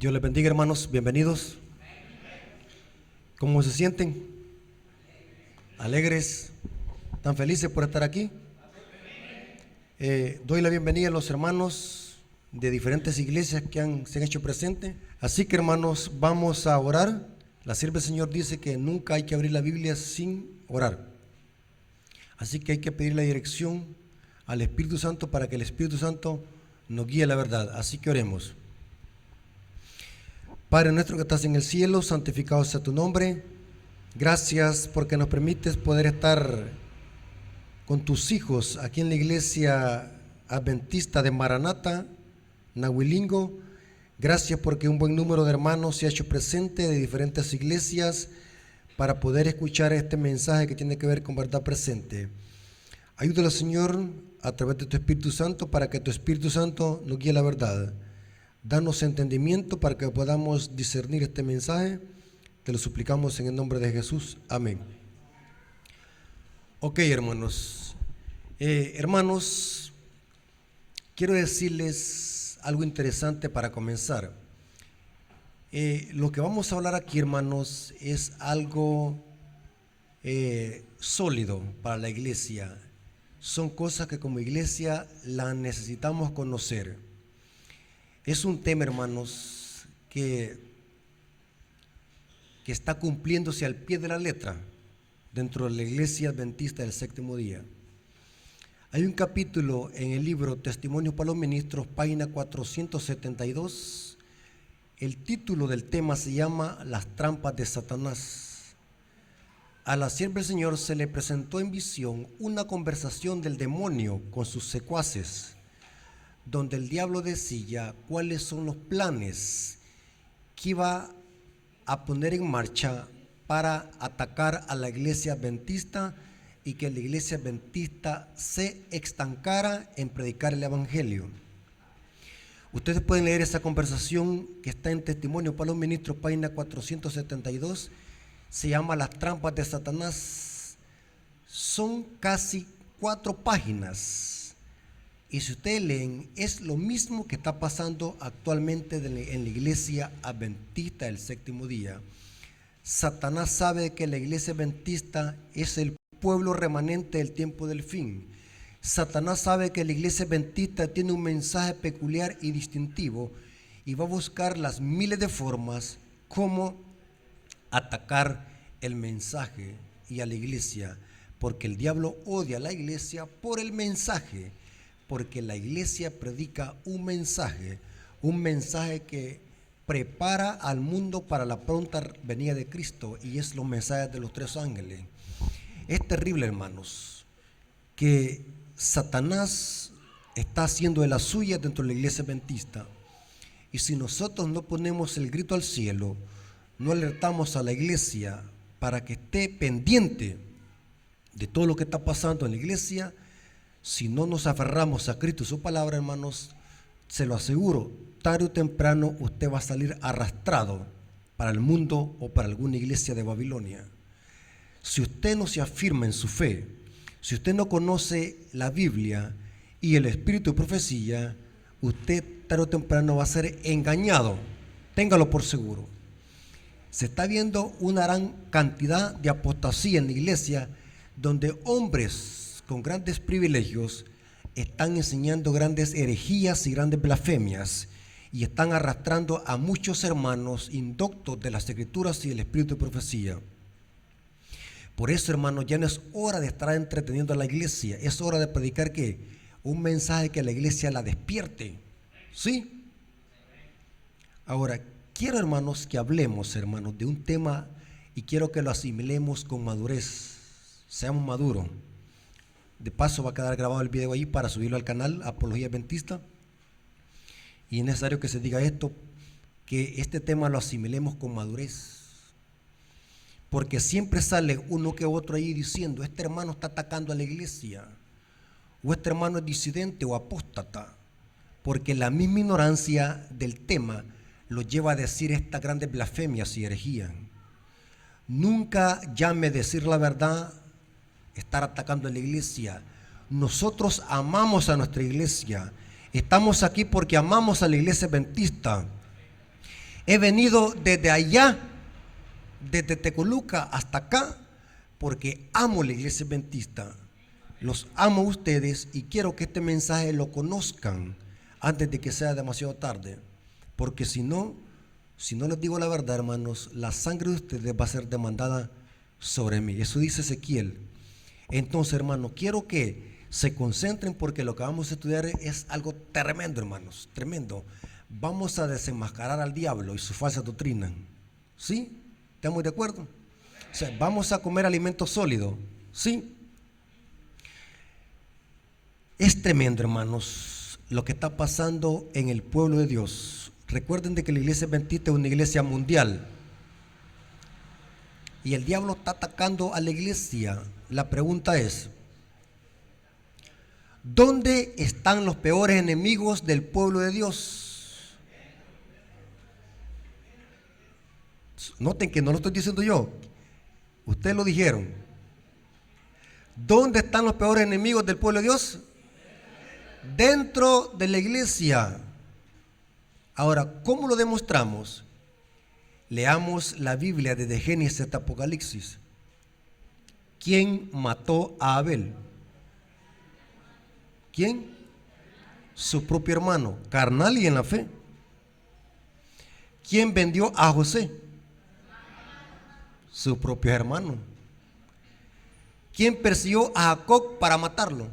Dios les bendiga, hermanos, bienvenidos. ¿Cómo se sienten? ¿Alegres? ¿Tan felices por estar aquí? Doy la bienvenida a los hermanos de diferentes iglesias que se han hecho presentes. Así que, hermanos, vamos a orar. La sierva del Señor dice que nunca hay que abrir la Biblia sin orar. Así que hay que pedir la dirección al Espíritu Santo para que el Espíritu Santo nos guíe a la verdad. Así que oremos. Padre nuestro que estás en el cielo, santificado sea tu nombre. Gracias porque nos permites poder estar con tus hijos aquí en la iglesia adventista de Maranata, Nahuilingo. Gracias porque un buen número de hermanos se ha hecho presente de diferentes iglesias para poder escuchar este mensaje que tiene que ver con verdad presente. Ayúdalo, Señor, a través de tu Espíritu Santo para que tu Espíritu Santo nos guíe la verdad. Danos entendimiento para que podamos discernir este mensaje. Te lo suplicamos en el nombre de Jesús. Amén. Ok, hermanos. Hermanos, quiero decirles algo interesante para comenzar. Lo que vamos a hablar aquí, hermanos, es algo sólido para la iglesia. Son cosas que como iglesia las necesitamos conocer. Es un tema, hermanos, que está cumpliéndose al pie de la letra dentro de la iglesia adventista del séptimo día. Hay un capítulo en el libro Testimonios para los Ministros, página 472. El título del tema se llama Las trampas de Satanás. A la sierva del Señor se le presentó en visión una conversación del demonio con sus secuaces, donde el diablo decía cuáles son los planes que iba a poner en marcha para atacar a la iglesia adventista y que la iglesia adventista se estancara en predicar el evangelio. Ustedes pueden leer esa conversación que está en Testimonio para los Ministros, página 472. Se llama Las trampas de Satanás. Son casi 4 páginas. Y si ustedes leen, es lo mismo que está pasando actualmente en la iglesia adventista del séptimo día. Satanás sabe que la iglesia adventista es el pueblo remanente del tiempo del fin. Satanás sabe que la iglesia adventista tiene un mensaje peculiar y distintivo y va a buscar las miles de formas como atacar el mensaje y a la iglesia, porque el diablo odia a la iglesia por el mensaje. Porque la iglesia predica un mensaje que prepara al mundo para la pronta venida de Cristo, y es los mensajes de los 3 ángeles. Es terrible, hermanos, que Satanás está haciendo de las suyas dentro de la iglesia adventista, y si nosotros no ponemos el grito al cielo, no alertamos a la iglesia para que esté pendiente de todo lo que está pasando en la iglesia, si no nos aferramos a Cristo y su palabra, hermanos, se lo aseguro, tarde o temprano usted va a salir arrastrado para el mundo o para alguna iglesia de Babilonia. Si usted no se afirma en su fe, si usted no conoce la Biblia y el espíritu de profecía, usted tarde o temprano va a ser engañado. Téngalo por seguro. Se está viendo una gran cantidad de apostasía en la iglesia, donde hombres con grandes privilegios están enseñando grandes herejías y grandes blasfemias y están arrastrando a muchos hermanos indoctos de las escrituras y del espíritu de profecía. Por eso, hermanos, ya no es hora de estar entreteniendo a la iglesia, es hora de predicar ¿qué? Un mensaje que la iglesia la despierte. ¿Sí? Ahora, quiero, hermanos, que hablemos, hermanos, de un tema y quiero que lo asimilemos con madurez. Seamos maduros. De paso va a quedar grabado el video ahí para subirlo al canal Apología Adventista. Y es necesario que se diga esto, que este tema lo asimilemos con madurez. Porque siempre sale uno que otro ahí diciendo, este hermano está atacando a la iglesia, o este hermano es disidente o apóstata. Porque la misma ignorancia del tema lo lleva a decir estas grandes blasfemias y herejías. Nunca llame decir la verdad estar atacando a la iglesia. Nosotros amamos a nuestra iglesia. Estamos aquí porque amamos a la iglesia adventista. He venido desde allá, desde Tecoluca hasta acá, porque amo la iglesia adventista. Los amo a ustedes y quiero que este mensaje lo conozcan antes de que sea demasiado tarde. Porque si no les digo la verdad, hermanos, la sangre de ustedes va a ser demandada sobre mí. Eso dice Ezequiel. Entonces, hermanos, quiero que se concentren porque lo que vamos a estudiar es algo tremendo, hermanos, tremendo. Vamos a desenmascarar al diablo y su falsa doctrina. ¿Sí? ¿Estamos de acuerdo? O sea, vamos a comer alimento sólido. ¿Sí? Es tremendo, hermanos, lo que está pasando en el pueblo de Dios. Recuerden de que la iglesia adventista es una iglesia mundial. Y el diablo está atacando a la iglesia. La pregunta es, ¿dónde están los peores enemigos del pueblo de Dios? Noten que no lo estoy diciendo yo. Ustedes lo dijeron. ¿Dónde están los peores enemigos del pueblo de Dios? Dentro de la iglesia. Ahora, ¿cómo lo demostramos? Leamos la Biblia desde Génesis hasta Apocalipsis. ¿Quién mató a Abel? ¿Quién? Su propio hermano, carnal y en la fe. ¿Quién vendió a José? Su propio hermano. ¿Quién persiguió a Jacob para matarlo?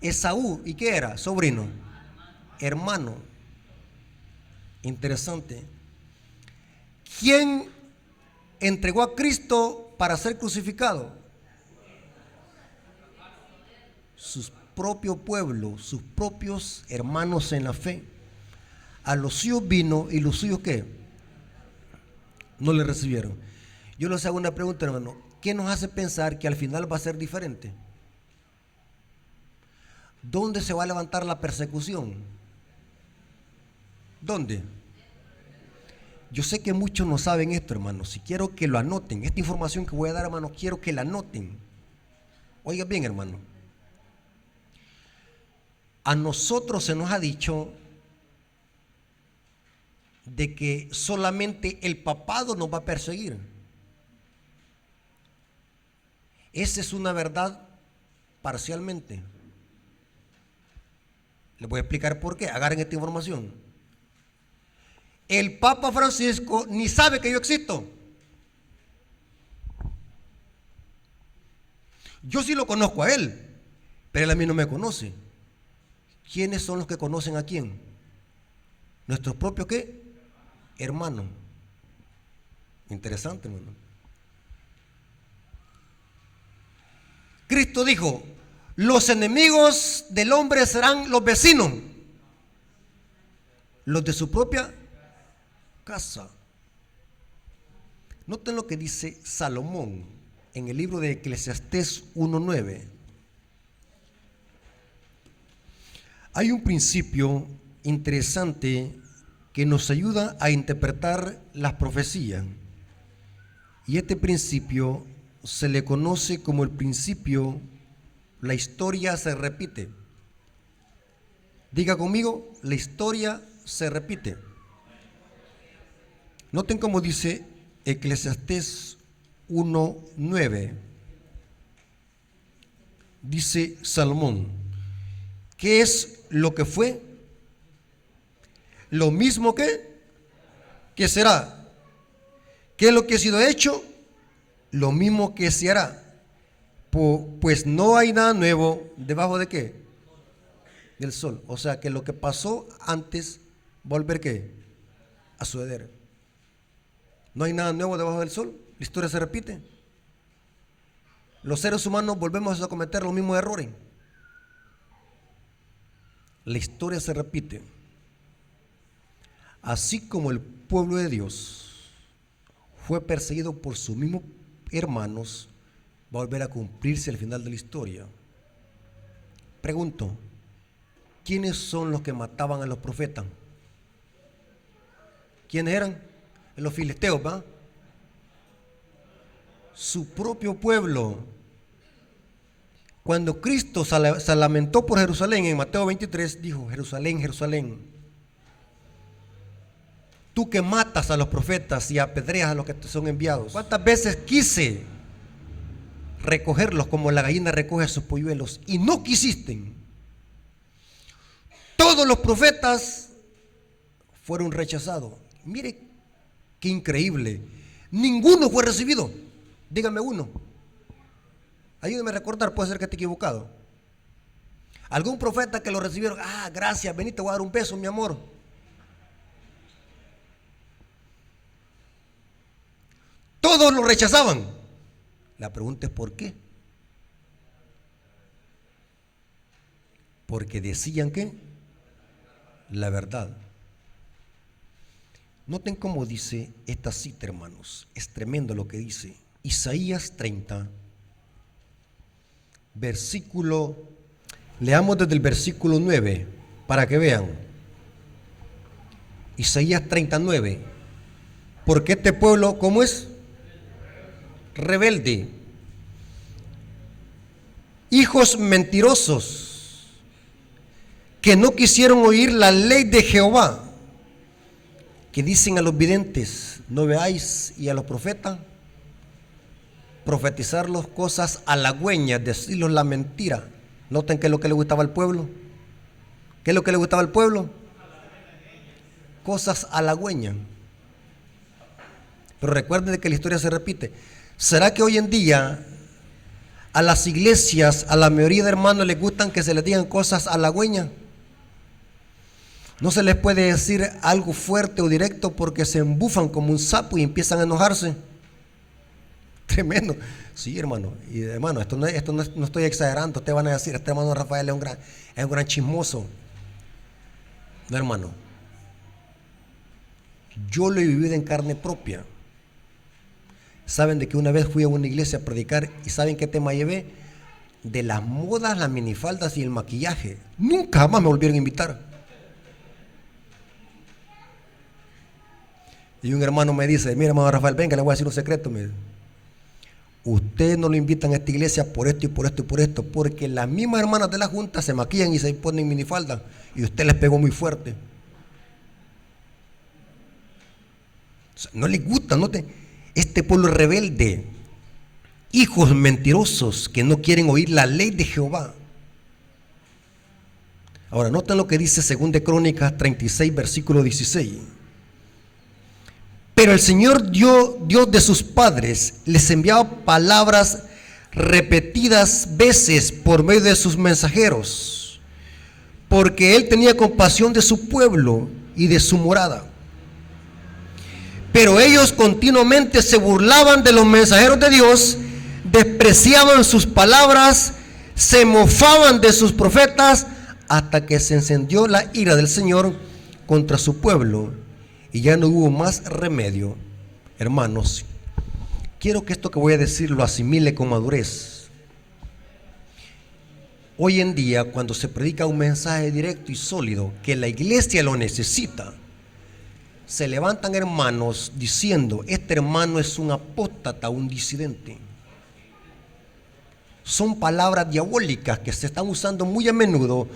Esaú. ¿Y qué era? Sobrino. Hermano. Interesante. ¿Quién entregó a Cristo para ser crucificado? Su propio pueblo, sus propios hermanos en la fe. A los suyos vino y los suyos ¿qué? No le recibieron. Yo les hago una pregunta, hermano. ¿Qué nos hace pensar que al final va a ser diferente? ¿Dónde se va a levantar la persecución? ¿Dónde? Yo sé que muchos no saben esto, hermanos. Si quiero que lo anoten, esta información que voy a dar, hermanos, quiero que la anoten. Oiga bien, hermano. A nosotros se nos ha dicho de que solamente el papado nos va a perseguir. Esa es una verdad parcialmente. Les voy a explicar por qué. Agarren esta información. El Papa Francisco ni sabe que yo existo. Yo sí lo conozco a él, pero él a mí no me conoce. ¿Quiénes son los que conocen a quién? Nuestros propios ¿qué? Hermanos. Interesante, hermano. Cristo dijo: los enemigos del hombre serán los vecinos, los de su propia casa. Noten lo que dice Salomón en el libro de Eclesiastés 1:9. Hay un principio interesante que nos ayuda a interpretar las profecías, y este principio se le conoce como el principio: la historia se repite. Diga conmigo: la historia se repite. Noten cómo dice Eclesiastés 1:9. Dice Salomón: ¿qué es lo que fue? Lo mismo que será. ¿Qué es lo que ha sido hecho? Lo mismo que se hará. Pues no hay nada nuevo debajo de ¿qué? Del sol. O sea que lo que pasó antes volver ¿qué? A suceder. No hay nada nuevo debajo del sol. La historia se repite. Los seres humanos volvemos a cometer los mismos errores. La historia se repite. Así como el pueblo de Dios fue perseguido por sus mismos hermanos, va a volver a cumplirse al final de la historia. Pregunto: ¿quiénes son los que mataban a los profetas? ¿Quiénes eran? Los filisteos, ¿va? Su propio pueblo. Cuando Cristo se lamentó por Jerusalén en Mateo 23, dijo: Jerusalén, Jerusalén, Tú que matas a los profetas y apedreas a los que te son enviados. ¿Cuántas veces quise recogerlos como la gallina recoge sus polluelos y no quisiste? Todos los profetas fueron rechazados. Mire qué increíble. Ninguno fue recibido. Dígame uno. Ayúdeme a recordar, puede ser que esté equivocado. Algún profeta que lo recibieron. Ah, gracias, vení, te voy a dar un beso, mi amor. Todos lo rechazaban. La pregunta es ¿por qué? Porque decían que la verdad. Noten cómo dice esta cita, hermanos. Es tremendo lo que dice. Isaías 30, versículo, leamos desde el versículo 9 para que vean. Isaías 39. Porque este pueblo, ¿cómo es? Rebelde, hijos mentirosos, que no quisieron oír la ley de Jehová, que dicen a los videntes, no veáis, y a los profetas, profetizarlos cosas halagüeñas, decirlos la mentira. Noten qué es lo que le gustaba al pueblo. ¿Qué es lo que le gustaba al pueblo? Cosas halagüeñas. Pero recuerden que la historia se repite. ¿Será que hoy en día a las iglesias, a la mayoría de hermanos les gustan que se les digan cosas halagüeñas? No se les puede decir algo fuerte o directo porque se embufan como un sapo y empiezan a enojarse. Tremendo. Sí, hermano. Y hermano, no estoy exagerando. Ustedes van a decir, este hermano Rafael es un gran chismoso. No, hermano. Yo lo he vivido en carne propia. Saben de que una vez fui a una iglesia a predicar y ¿saben qué tema llevé? De las modas, las minifaldas y el maquillaje. Nunca jamás me volvieron a invitar. Y un hermano me dice, mira hermano Rafael, venga, le voy a decir un secreto. Me dice, ustedes no lo invitan a esta iglesia por esto y por esto y por esto, porque las mismas hermanas de la junta se maquillan y se ponen minifaldas y usted les pegó muy fuerte. O sea, no les gusta, no te... Este pueblo rebelde, hijos mentirosos que no quieren oír la ley de Jehová. Ahora, noten lo que dice 2 Crónicas 36, versículo 16. Pero el Señor Dios de sus padres les enviaba palabras repetidas veces por medio de sus mensajeros, porque Él tenía compasión de su pueblo y de su morada. Pero ellos continuamente se burlaban de los mensajeros de Dios, despreciaban sus palabras, se mofaban de sus profetas, hasta que se encendió la ira del Señor contra su pueblo y ya no hubo más remedio. Hermanos, quiero que esto que voy a decir lo asimile con madurez. Hoy en día, cuando se predica un mensaje directo y sólido, que la iglesia lo necesita, se levantan hermanos diciendo, este hermano es un apóstata, un disidente. Son palabras diabólicas que se están usando muy a menudo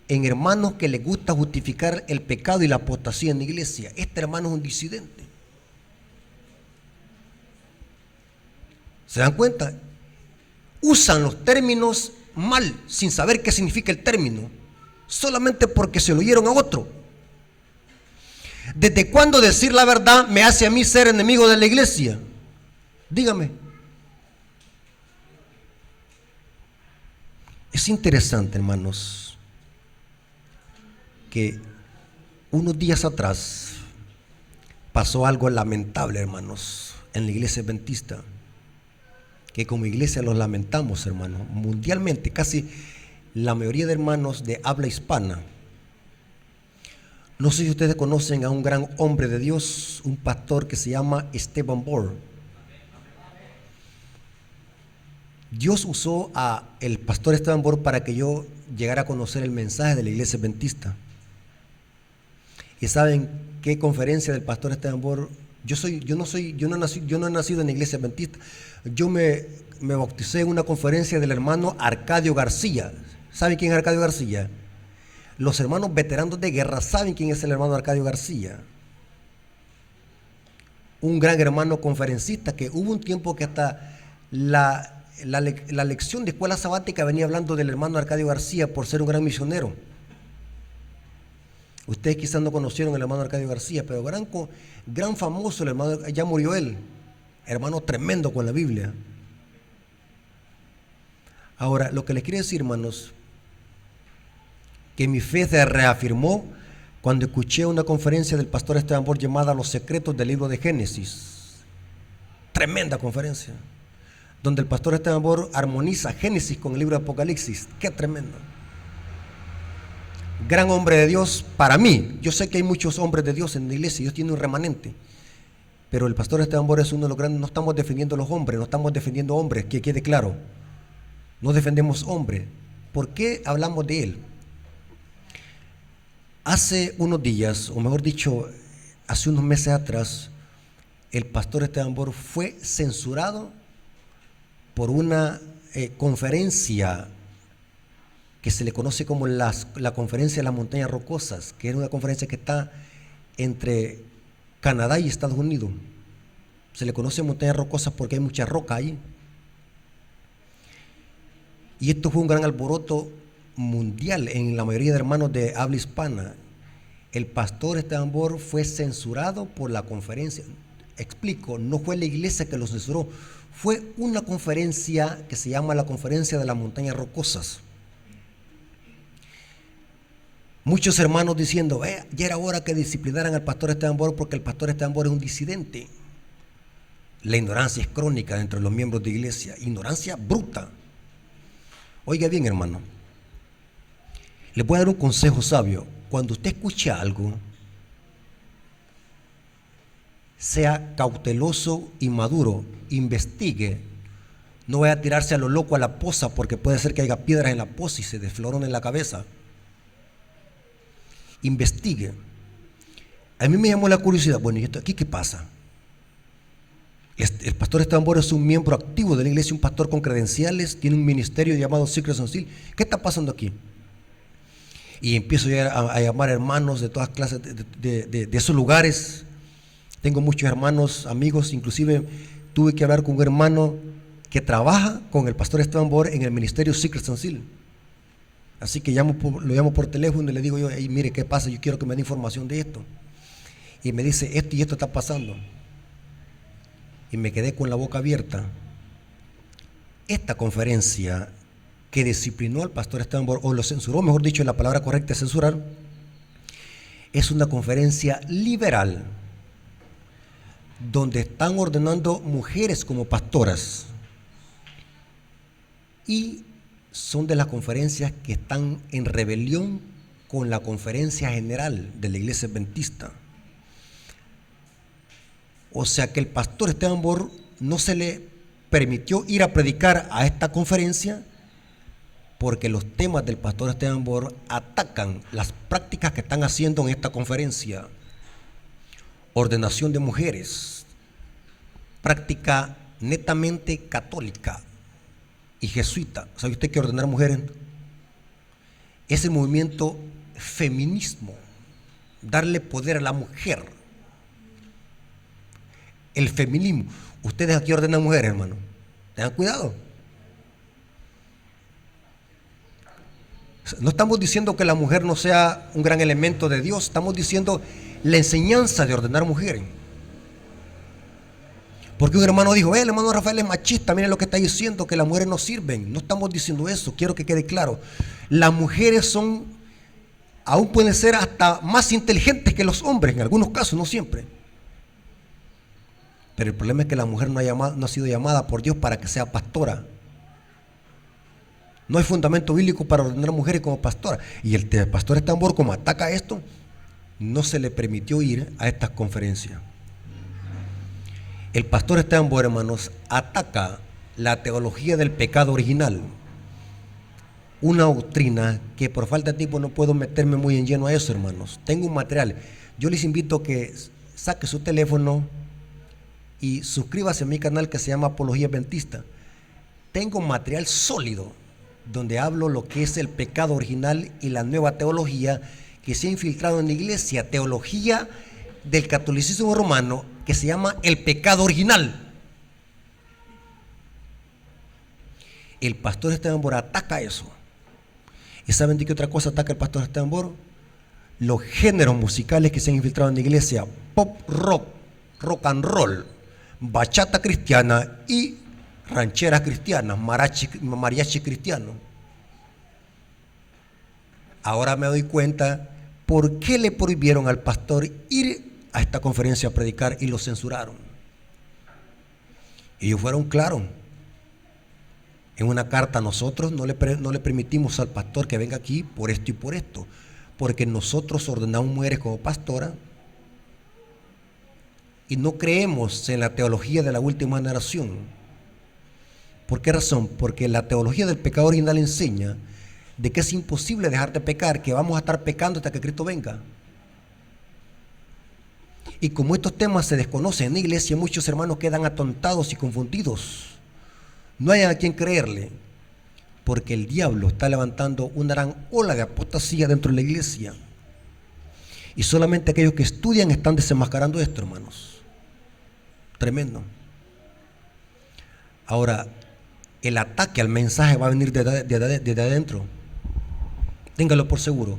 en hermanos que les gusta justificar el pecado y la apostasía en la iglesia. Este hermano es un disidente. ¿Se dan cuenta? Usan los términos mal, sin saber qué significa el término, solamente porque se lo oyeron a otro. ¿Desde cuándo decir la verdad me hace a mí ser enemigo de la iglesia? Dígame. Es interesante, hermanos, que unos días atrás pasó algo lamentable, hermanos, en la iglesia adventista, que como iglesia los lamentamos, hermanos, mundialmente, casi la mayoría de hermanos de habla hispana. No sé si ustedes conocen a un gran hombre de Dios, un pastor que se llama Esteban Bohr. Dios usó a el pastor Esteban Bohr para que yo llegara a conocer el mensaje de la iglesia adventista. ¿Y saben qué conferencia del pastor Esteban Bohr? Yo no he nacido en la iglesia adventista. Yo me bauticé en una conferencia del hermano Arcadio García. ¿Saben quién es Arcadio García? Los hermanos veteranos de guerra saben quién es el hermano Arcadio García. un gran hermano conferencista, que hubo un tiempo que hasta la lección de escuela sabática venía hablando del hermano Arcadio García por ser un gran misionero. Ustedes quizás no conocieron al hermano Arcadio García, pero gran famoso el hermano, ya murió él, hermano tremendo con la Biblia. Ahora, lo que les quiero decir, hermanos, que mi fe se reafirmó cuando escuché una conferencia del pastor Esteban Bor llamada Los secretos del libro de Génesis. Tremenda conferencia, donde el pastor Esteban Bor armoniza Génesis con el libro de Apocalipsis. ¡Qué tremendo! Gran hombre de Dios para mí. Yo sé que hay muchos hombres de Dios en la iglesia, Dios tiene un remanente, pero el pastor Esteban Bor es uno de los grandes. No estamos defendiendo a los hombres, no estamos defendiendo hombres, que quede claro. No defendemos hombres. ¿Por qué hablamos de él? Hace unos días, o mejor dicho, hace unos meses atrás, el pastor Esteban Bor fue censurado por una conferencia que se le conoce como la conferencia de las montañas rocosas, que es una conferencia que está entre Canadá y Estados Unidos. Se le conoce montañas rocosas porque hay mucha roca ahí. Y esto fue un gran alboroto mundial en la mayoría de hermanos de habla hispana. El pastor Esteban Bor fue censurado por la conferencia. Explico, no fue la iglesia que lo censuró, fue una conferencia que se llama la Conferencia de las Montañas Rocosas. Muchos hermanos diciendo, ya era hora que disciplinaran al pastor Esteban Bor porque el pastor Esteban Bor es un disidente. La ignorancia es crónica entre los miembros de iglesia, ignorancia bruta. Oiga bien, hermano, les voy a dar un consejo sabio. Cuando usted escuche algo, sea cauteloso y maduro, investigue. No vaya a tirarse a lo loco a la poza, porque puede ser que haya piedras en la poza y se desfloren en la cabeza. Investigue. A mí me llamó la curiosidad. Bueno, ¿y esto aquí qué pasa? El pastor Esteban Bor es un miembro activo de la iglesia, un pastor con credenciales, tiene un ministerio llamado Secret Council. ¿Qué está pasando aquí? Y empiezo a llamar hermanos de todas clases de esos lugares. Tengo muchos hermanos, amigos, inclusive tuve que hablar con un hermano que trabaja con el pastor Esteban Bor en el ministerio Secret Council. Así que lo llamo por teléfono y le digo yo, mire, ¿qué pasa? Yo quiero que me dé información de esto. Y me dice, esto y esto está pasando. Y me quedé con la boca abierta. Esta conferencia que disciplinó al pastor Esteban Bor, o lo censuró, mejor dicho, la palabra correcta es censurar, es una conferencia liberal, donde están ordenando mujeres como pastoras, y son de las conferencias que están en rebelión con la conferencia general de la iglesia adventista. O sea que el pastor Esteban Bor no se le permitió ir a predicar a esta conferencia, porque los temas del pastor Esteban Bor atacan las prácticas que están haciendo en esta conferencia. Ordenación de mujeres, práctica netamente católica y jesuita. ¿Sabe usted que ordenar mujeres es el movimiento feminismo? Darle poder a la mujer. El feminismo. Ustedes aquí ordenan mujeres, hermano. Tengan cuidado. No estamos diciendo que la mujer no sea un gran elemento de Dios, estamos diciendo la enseñanza de ordenar mujeres. Porque un hermano dijo, el hermano Rafael es machista, miren lo que está diciendo, que las mujeres no sirven. No estamos diciendo eso, quiero que quede claro. Las mujeres aún pueden ser hasta más inteligentes que los hombres, en algunos casos, no siempre. Pero el problema es que la mujer no ha sido llamada por Dios para que sea pastora. No hay fundamento bíblico para ordenar mujeres como pastora. Y el pastor Esteban Bor, como ataca esto, no se le permitió ir a estas conferencias. El pastor Esteban Bor, hermanos, ataca la teología del pecado original. Una doctrina que por falta de tiempo no puedo meterme muy en lleno a eso, hermanos. Tengo un material. Yo les invito a que saque su teléfono y suscríbase a mi canal que se llama Apología Adventista. Tengo material sólido donde hablo lo que es el pecado original y la nueva teología que se ha infiltrado en la iglesia, teología del catolicismo romano que se llama el pecado original. El pastor Esteban Bora ataca eso. ¿Y saben de qué otra cosa ataca el pastor Esteban Bora? Los géneros musicales que se han infiltrado en la iglesia: pop rock, rock and roll, bachata cristiana y rancheras cristianas, mariachi cristiano. Ahora me doy cuenta por qué le prohibieron al pastor ir a esta conferencia a predicar y lo censuraron. Ellos fueron claros. En una carta, nosotros no le permitimos al pastor que venga aquí por esto y por esto, porque nosotros ordenamos mujeres como pastora y no creemos en la teología de la última generación. ¿Por qué razón? Porque la teología del pecado original enseña de que es imposible dejar de pecar, que vamos a estar pecando hasta que Cristo venga. Y como estos temas se desconocen en la iglesia, muchos hermanos quedan atontados y confundidos. No hay a quien creerle, porque el diablo está levantando una gran ola de apostasía dentro de la iglesia. Y solamente aquellos que estudian están desenmascarando esto, hermanos. Tremendo. Ahora, el ataque al mensaje va a venir desde adentro. Téngalo por seguro.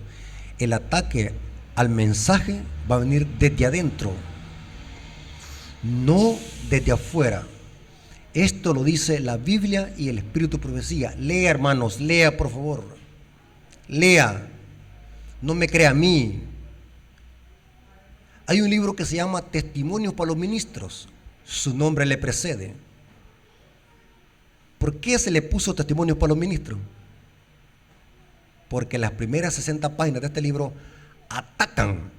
El ataque al mensaje va a venir desde adentro, no desde afuera. Esto lo dice la Biblia y el Espíritu de Profecía. Lea, hermanos, lea por favor. Lea. No me crea a mí. Hay un libro que se llama Testimonios para los Ministros. Su nombre le precede. ¿Por qué se le puso Testimonios para los Ministros? Porque las primeras 60 páginas de este libro atacan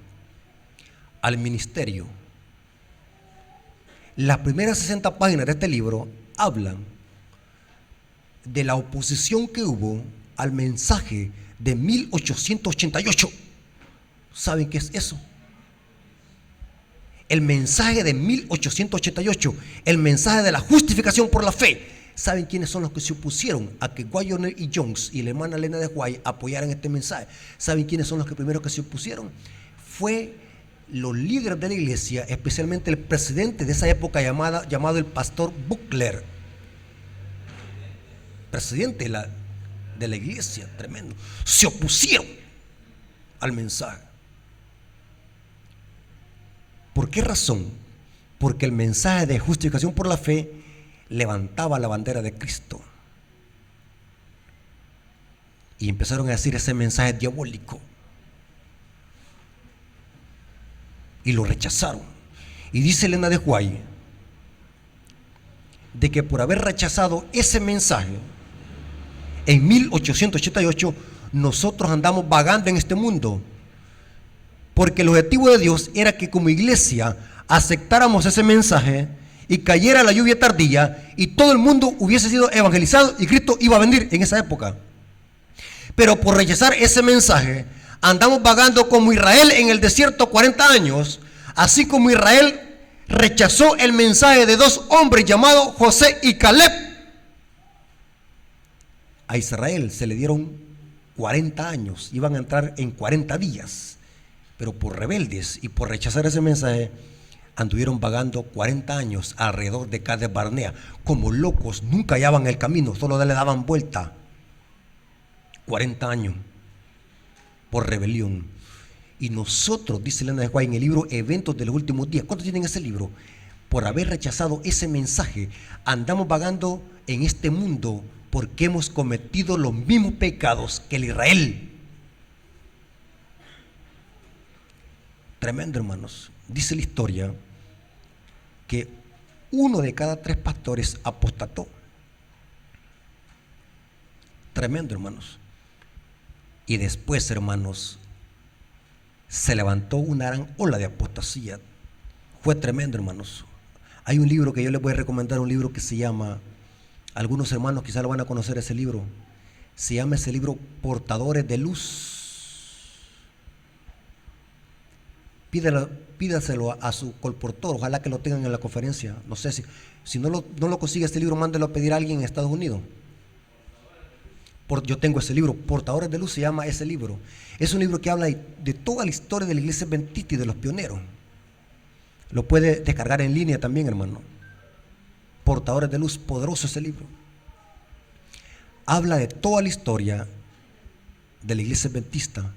al ministerio. Las primeras 60 páginas de este libro hablan de la oposición que hubo al mensaje de 1888. ¿Saben qué es eso? El mensaje de 1888, el mensaje de la justificación por la fe. ¿Saben quiénes son los que se opusieron a que Wagner y Jones y la hermana Elena de White apoyaran este mensaje? ¿Saben quiénes son los que primeros que se opusieron? Fue los líderes de la iglesia, especialmente el presidente de esa época llamado el pastor Buckler, presidente de la iglesia, tremendo. Se opusieron al mensaje. ¿Por qué razón? Porque el mensaje de justificación por la fe levantaba la bandera de Cristo. Y empezaron a decir: ese mensaje es diabólico. Y lo rechazaron. Y dice Elena de White de que por haber rechazado ese mensaje en 1888, nosotros andamos vagando en este mundo, porque el objetivo de Dios era que como iglesia aceptáramos ese mensaje y cayera la lluvia tardía y todo el mundo hubiese sido evangelizado y Cristo iba a venir en esa época. Pero por rechazar ese mensaje andamos vagando como Israel en el desierto 40 años, así como Israel rechazó el mensaje de dos hombres llamados José y Caleb. A Israel se le dieron 40 años, iban a entrar en 40 días, pero por rebeldes y por rechazar ese mensaje anduvieron vagando 40 años alrededor de Cades Barnea, como locos, nunca hallaban el camino, solo le daban vuelta. 40 años por rebelión. Y nosotros, dice Elena de White en el libro Eventos de los Últimos Días, ¿cuántos tienen ese libro? Por haber rechazado ese mensaje, andamos vagando en este mundo porque hemos cometido los mismos pecados que el Israel. Tremendo, hermanos. Dice la historia que 1 de cada 3 pastores apostató. Tremendo, hermanos. Y después, hermanos, se levantó una gran ola de apostasía. Fue tremendo, hermanos. Hay un libro que yo les voy a recomendar, un libro que se llama, algunos hermanos quizás lo van a conocer ese libro, se llama ese libro Portadores de Luz. Pídaselo a su colportor, ojalá que lo tengan en la conferencia. No sé si no lo consigue este libro, mándelo a pedir a alguien en Estados Unidos. Yo tengo ese libro, Portadores de Luz se llama ese libro. Es un libro que habla de toda la historia de la iglesia adventista y de los pioneros. Lo puede descargar en línea también, hermano. Portadores de Luz, poderoso ese libro. Habla de toda la historia de la iglesia adventista.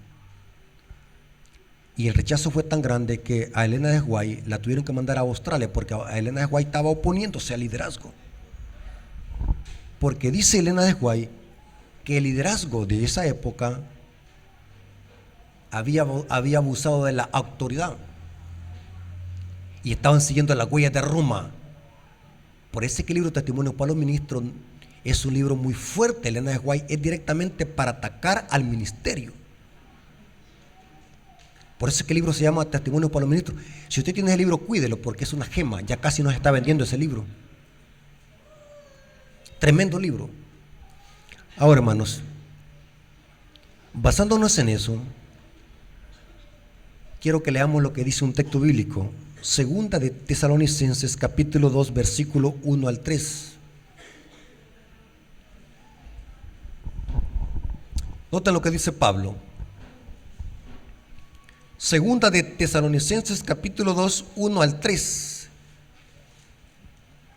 Y el rechazo fue tan grande que a Elena de White la tuvieron que mandar a Australia, porque a Elena de White estaba oponiéndose al liderazgo. Porque dice Elena de White que el liderazgo de esa época había abusado de la autoridad y estaban siguiendo las huellas de Roma. Por eso es que el libro Testimonios para los Ministros es un libro muy fuerte. Elena de White es directamente para atacar al ministerio. Por eso es que el libro se llama Testimonios para los Ministros. Si usted tiene ese libro, cuídelo, porque es una gema. Ya casi no se está vendiendo ese libro. Tremendo libro. Ahora, hermanos, basándonos en eso, quiero que leamos lo que dice un texto bíblico. Segunda de Tesalonicenses, capítulo 2, versículo 1 al 3. Noten lo que dice Pablo. Segunda de Tesalonicenses, capítulo 2, 1 al 3.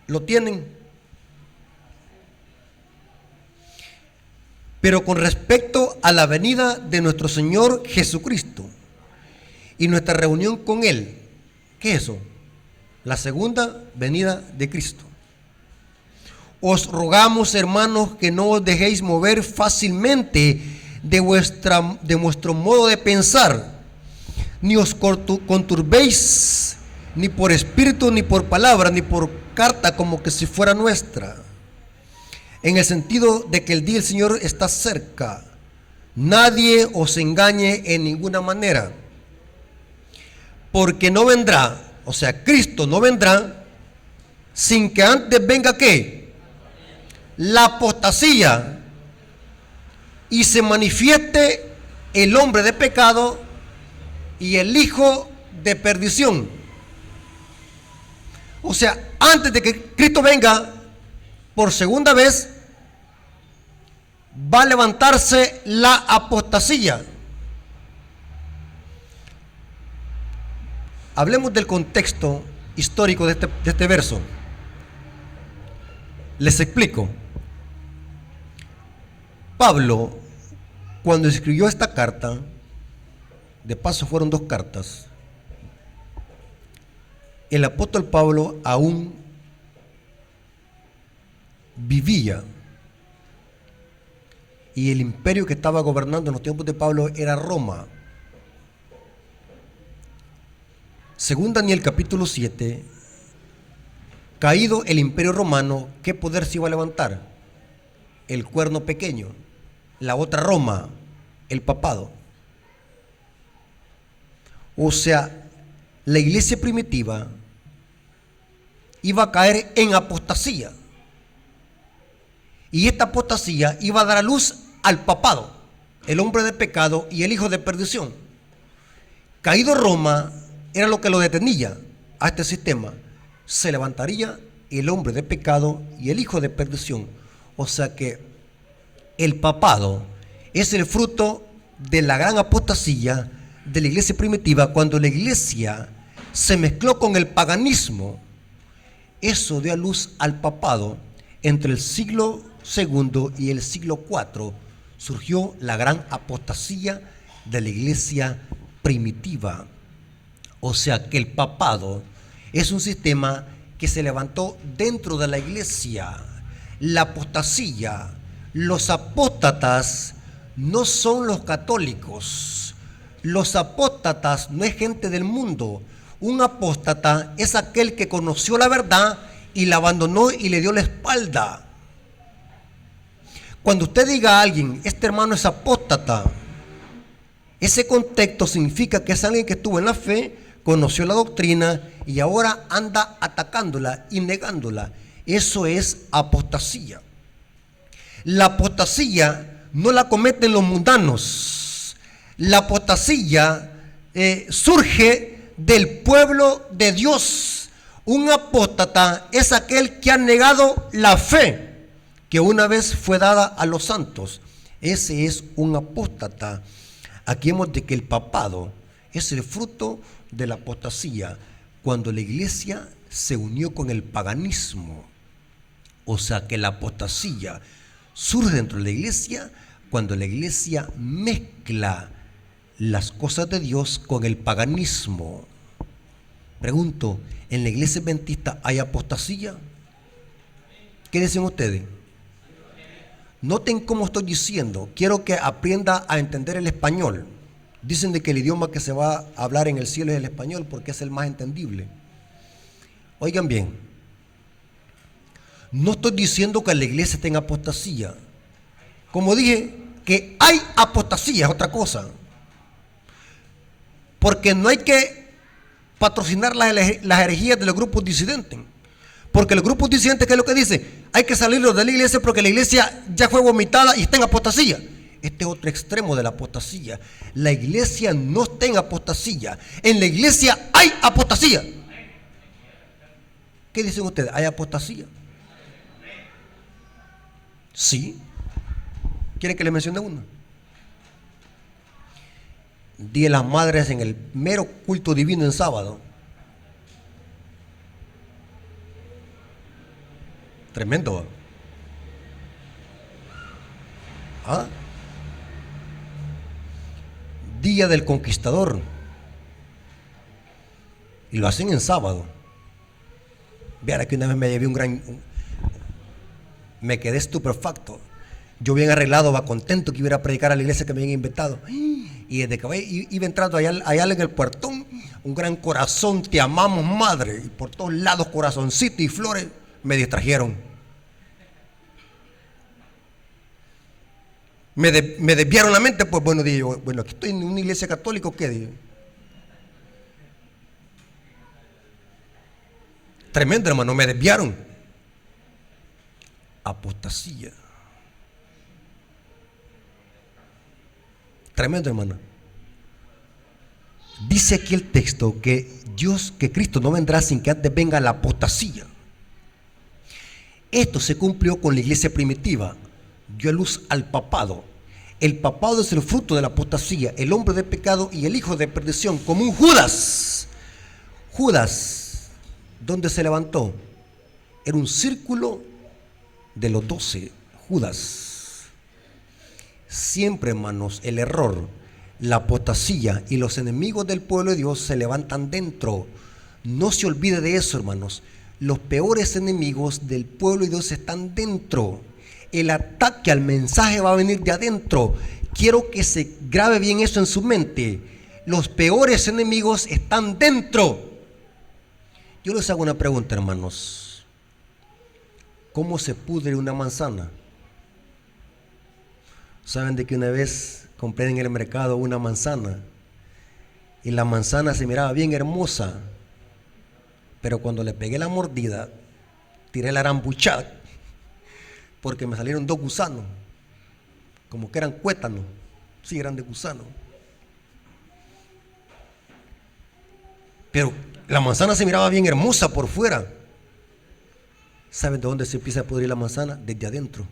¿Lo tienen? Pero con respecto a la venida de nuestro Señor Jesucristo y nuestra reunión con Él, ¿qué es eso? La segunda venida de Cristo. Os rogamos, hermanos, que no os dejéis mover fácilmente de vuestro modo de pensar, ni os conturbéis, ni por espíritu, ni por palabra, ni por carta, como que si fuera nuestra, en el sentido de que el día del Señor está cerca. Nadie os engañe en ninguna manera, porque no vendrá, o sea, Cristo no vendrá sin que antes venga ¿qué? La apostasía, y se manifieste el hombre de pecado y el hijo de perdición. O sea, antes de que Cristo venga por segunda vez, va a levantarse la apostasía. Hablemos del contexto histórico de este verso. Les explico. Pablo, cuando escribió esta carta, de paso fueron 2 cartas, el apóstol Pablo aún vivía, y el imperio que estaba gobernando en los tiempos de Pablo era Roma. Según Daniel capítulo 7, caído el imperio romano, ¿qué poder se iba a levantar? El cuerno pequeño, la otra Roma, el papado. O sea, la iglesia primitiva iba a caer en apostasía, y esta apostasía iba a dar a luz al papado, el hombre de pecado y el hijo de perdición. Caído Roma era lo que lo detenía a este sistema. Se levantaría el hombre de pecado y el hijo de perdición. O sea que el papado es el fruto de la gran apostasía de la iglesia primitiva, cuando la iglesia se mezcló con el paganismo. Eso dio a luz al papado. Entre el siglo II y el siglo IV surgió la gran apostasía de la iglesia primitiva. O sea que el papado es un sistema que se levantó dentro de la iglesia. La apostasía, los apóstatas no son los católicos. Los apóstatas no es gente del mundo. Un apóstata es aquel que conoció la verdad y la abandonó y le dio la espalda. Cuando usted diga a alguien, este hermano es apóstata, ese contexto significa que es alguien que estuvo en la fe, conoció la doctrina y ahora anda atacándola y negándola. Eso es apostasía. La apostasía no la cometen los mundanos. La apostasía surge del pueblo de Dios. Un apóstata es aquel que ha negado la fe que una vez fue dada a los santos. Ese es un apóstata. Aquí vemos de que el papado es el fruto de la apostasía. cuando la iglesia se unió con el paganismo. O sea que la apostasía surge dentro de la iglesia cuando la iglesia mezcla las cosas de Dios con el paganismo. Pregunto, ¿en la iglesia adventista hay apostasía? ¿Qué dicen ustedes? Noten cómo estoy diciendo. Quiero que aprenda a entender el español. Dicen de que el idioma que se va a hablar en el cielo es el español porque es el más entendible. Oigan bien, no estoy diciendo que la iglesia tenga apostasía. Como dije, que hay apostasía es otra cosa. Porque no hay que patrocinar las herejías de los grupos disidentes. Porque los grupos disidentes, ¿qué es lo que dice? Hay que salirlos de la iglesia porque la iglesia ya fue vomitada y está en apostasía. Este es otro extremo de la apostasía. La iglesia no está en apostasía. En la iglesia hay apostasía. ¿Qué dicen ustedes? ¿Hay apostasía? Sí. ¿Quieren que les mencione una? Día de las Madres en el mero culto divino en sábado. Tremendo. ¿Ah? Día del Conquistador. Y lo hacen en sábado. Vean que una vez me llevé me quedé estupefacto. Yo bien arreglado, va contento que iba a predicar a la iglesia que me habían inventado. Y desde que iba entrando allá en el puertón, un gran corazón, te amamos madre. Y por todos lados corazoncitos y flores me distrajeron. Me desviaron la mente, pues bueno, dije yo, bueno, aquí estoy en una iglesia católica, ¿o qué? Dije. Tremendo, hermano, me desviaron. Apostasía. Tremendo, hermano. Dice aquí el texto que Cristo no vendrá sin que antes venga la apostasía. Esto se cumplió con la iglesia primitiva. Dio a luz al papado. El papado es el fruto de la apostasía, el hombre de pecado y el hijo de perdición, como un Judas. Judas, ¿dónde se levantó? Era un círculo de los 12, Judas. Siempre, hermanos, el error, la apostasía y los enemigos del pueblo de Dios se levantan dentro. No se olvide de eso, hermanos. Los peores enemigos del pueblo de Dios están dentro. El ataque al mensaje va a venir de adentro. Quiero que se grabe bien eso en su mente. Los peores enemigos están dentro. Yo les hago una pregunta, hermanos. ¿Cómo se pudre una manzana? ¿Saben de que una vez compré en el mercado una manzana? Y la manzana se miraba bien hermosa. Pero cuando le pegué la mordida, tiré la arambuchada. Porque me salieron 2 gusanos. Como que eran cuétanos. Sí, eran de gusano. Pero la manzana se miraba bien hermosa por fuera. ¿Saben de dónde se empieza a pudrir la manzana? Desde adentro.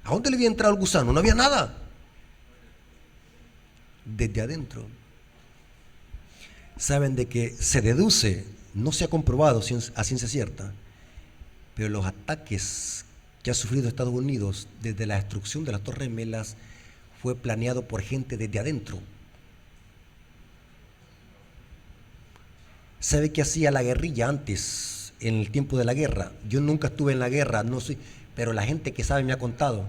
¿A dónde le había entrado el gusano? No había nada. Desde adentro. Saben de que se deduce, no se ha comprobado a ciencia cierta, pero los ataques que ha sufrido Estados Unidos desde la destrucción de las Torres Gemelas fue planeado por gente desde adentro. ¿Sabe qué hacía la guerrilla antes, en el tiempo de la guerra? Yo nunca estuve en la guerra, no sé, pero la gente que sabe me ha contado.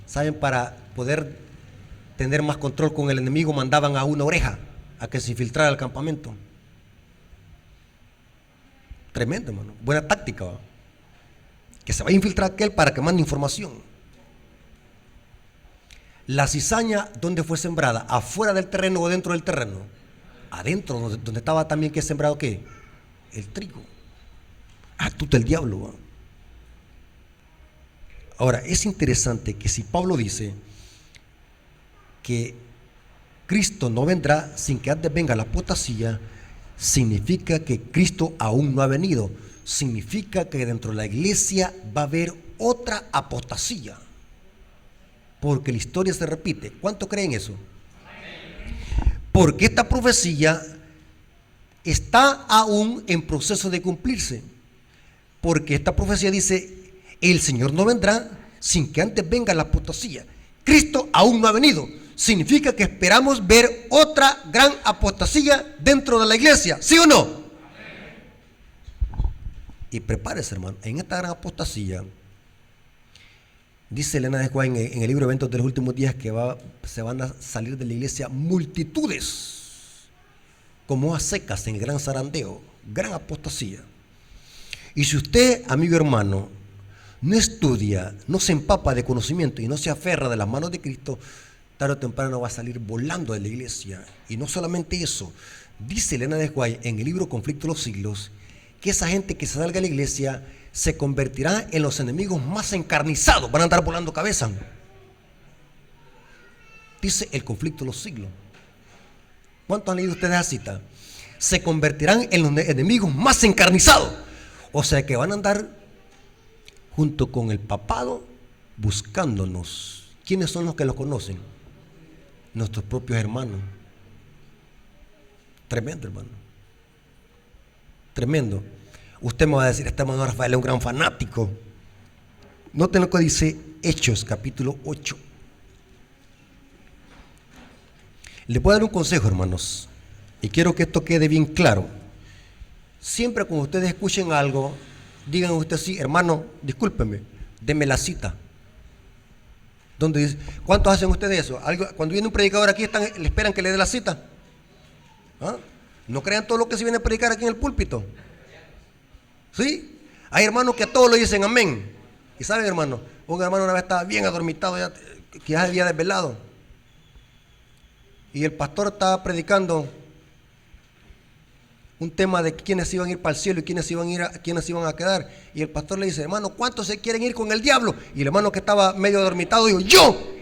¿Saben? Para poder tener más control con el enemigo, mandaban a una oreja a que se infiltrara al campamento. Tremendo, hermano. Buena táctica, ¿va? Que se va a infiltrar aquel para que mande información. La cizaña, ¿dónde fue sembrada? ¿Afuera del terreno o dentro del terreno? Adentro, donde estaba también que sembrado ¿qué? El trigo. Astuto el diablo, ¿va? Ahora, es interesante que si Pablo dice que Cristo no vendrá sin que antes venga la apostasía, significa que Cristo aún no ha venido. Significa que dentro de la iglesia va a haber otra apostasía. Porque la historia se repite. ¿Cuánto creen eso? Porque esta profecía está aún en proceso de cumplirse, porque esta profecía dice: el Señor no vendrá sin que antes venga la apostasía. Cristo aún no ha venido. Significa que esperamos ver otra gran apostasía dentro de la iglesia, ¿sí o no? Y prepárese, hermano, en esta gran apostasía, dice Elena de White en el libro Eventos de los Últimos Días, que se van a salir de la iglesia multitudes, como hojas secas en el gran zarandeo, gran apostasía. Y si usted, amigo hermano, no estudia, no se empapa de conocimiento y no se aferra de las manos de Cristo, tarde o temprano va a salir volando de la iglesia. Y no solamente eso, dice Elena de White en el libro Conflicto de los Siglos, que esa gente que se salga de la iglesia se convertirá en los enemigos más encarnizados, van a andar volando cabeza. Dice el Conflicto de los Siglos. ¿Cuántos han leído ustedes esa cita? Se convertirán en los enemigos más encarnizados. O sea que van a andar junto con el papado buscándonos. ¿Quiénes son los que los conocen? Nuestros propios hermanos. Tremendo, hermano. Tremendo. Usted me va a decir: este hermano Rafael es un gran fanático. Noten lo que dice Hechos capítulo 8. Le voy a dar un consejo, hermanos, y quiero que esto quede bien claro. Siempre cuando ustedes escuchen algo, digan usted: sí, hermano, discúlpeme, deme la cita. ¿Dónde dice? ¿Cuántos hacen ustedes eso? Cuando viene un predicador aquí, le esperan que le dé la cita. ¿Ah? No crean todo lo que se viene a predicar aquí en el púlpito. ¿Sí? Hay hermanos que a todos le dicen amén. Y saben, hermano, un hermano una vez estaba bien adormitado, que ya se había desvelado. Y el pastor estaba predicando un tema de quiénes iban a ir para el cielo y quiénes iban a quedar. Y el pastor le dice: hermano, ¿cuántos se quieren ir con el diablo? Y el hermano que estaba medio adormitado dijo: ¡yo!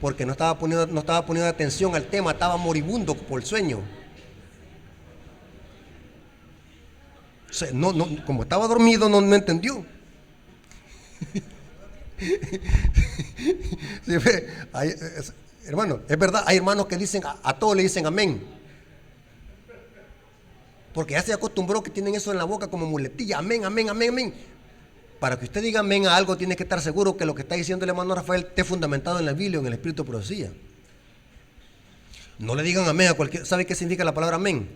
Porque no estaba poniendo atención al tema, estaba moribundo por el sueño. O sea, como estaba dormido, no entendió. Hermano, es verdad, hay hermanos que dicen, a todos le dicen amén. Porque ya se acostumbró que tienen eso en la boca como muletilla: amén, amén, amén, amén. Para que usted diga amén a algo, tiene que estar seguro que lo que está diciendo el hermano Rafael esté fundamentado en la Biblia, en el Espíritu de profecía. No le digan amén a cualquier. ¿Sabe qué significa la palabra amén?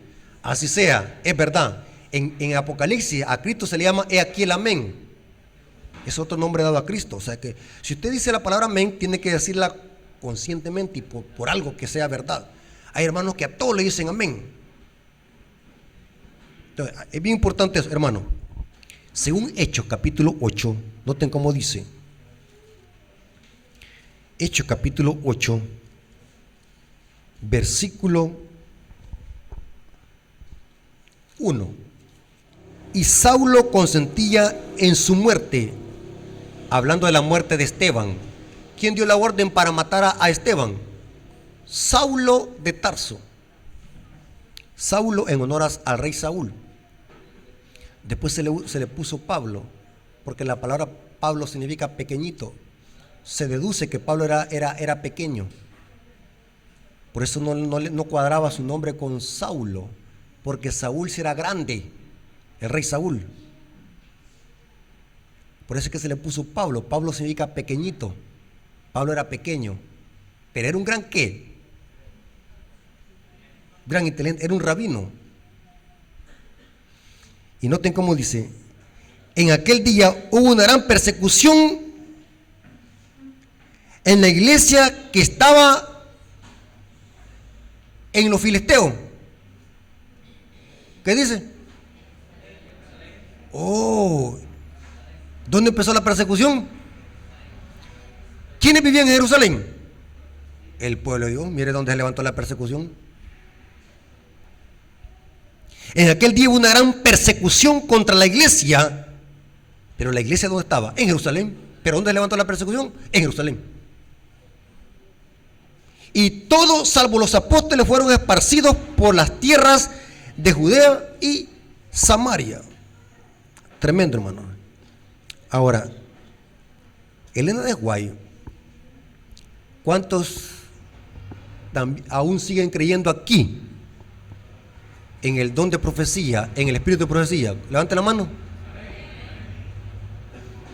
Así sea, es verdad. En Apocalipsis a Cristo se le llama: he aquí el amén. Es otro nombre dado a Cristo. O sea que si usted dice la palabra amén, tiene que decirla conscientemente y por algo que sea verdad. Hay hermanos que a todos le dicen amén. Entonces, es bien importante eso, hermano. Según Hechos capítulo 8, noten cómo dice. Hechos capítulo 8, versículo 1. Y Saulo consentía en su muerte, hablando de la muerte de Esteban. ¿Quién dio la orden para matar a Esteban? Saulo de Tarso. Saulo en honor al rey Saúl. Después se le puso Pablo, porque la palabra Pablo significa pequeñito. Se deduce que Pablo era pequeño. Por eso no cuadraba su nombre con Saulo, porque Saúl sí era grande, el rey Saúl. Por eso es que se le puso Pablo. Pablo significa pequeñito. Pablo era pequeño, pero era un gran ¿qué? Gran inteligente, era un rabino. Y noten cómo dice: en aquel día hubo una gran persecución en la iglesia que estaba en los filisteos. ¿Qué dice? Oh, ¿dónde empezó la persecución? ¿Quiénes vivían en Jerusalén? El pueblo de Dios. Mire dónde se levantó la persecución. En aquel día hubo una gran persecución contra la iglesia. Pero la iglesia, ¿dónde estaba? En Jerusalén. ¿Pero dónde se levantó la persecución? En Jerusalén. Y todos, salvo los apóstoles, fueron esparcidos por las tierras de Judea y Samaria. Tremendo, hermano. Ahora, Elena de White, ¿cuántos aún siguen creyendo aquí en el don de profecía, en el espíritu de profecía? Levante la mano.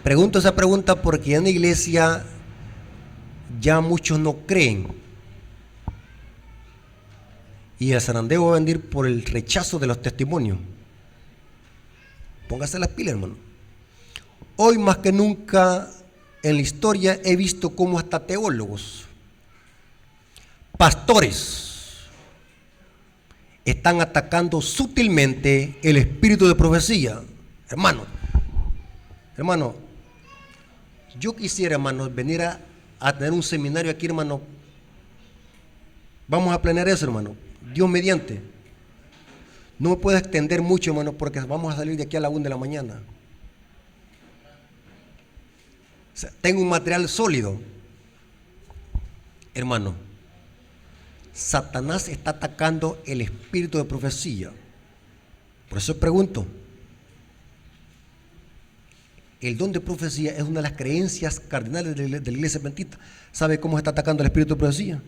Pregunto esa pregunta porque en la iglesia ya muchos no creen. Y el zarandeo va a venir por el rechazo de los testimonios. Póngase las pilas, hermano. Hoy más que nunca en la historia he visto cómo hasta teólogos, pastores, están atacando sutilmente el espíritu de profecía. Hermano, yo quisiera, hermano, venir a tener un seminario aquí, hermano. Vamos a planear eso, hermano. Dios mediante. No me puedo extender mucho, hermano, porque vamos a salir de aquí a la 1 de la mañana. O sea, tengo un material sólido. Hermano, Satanás está atacando el espíritu de profecía. Por eso pregunto, el don de profecía es una de las creencias cardinales de la iglesia adventista. ¿Sabe cómo está atacando el espíritu de profecía?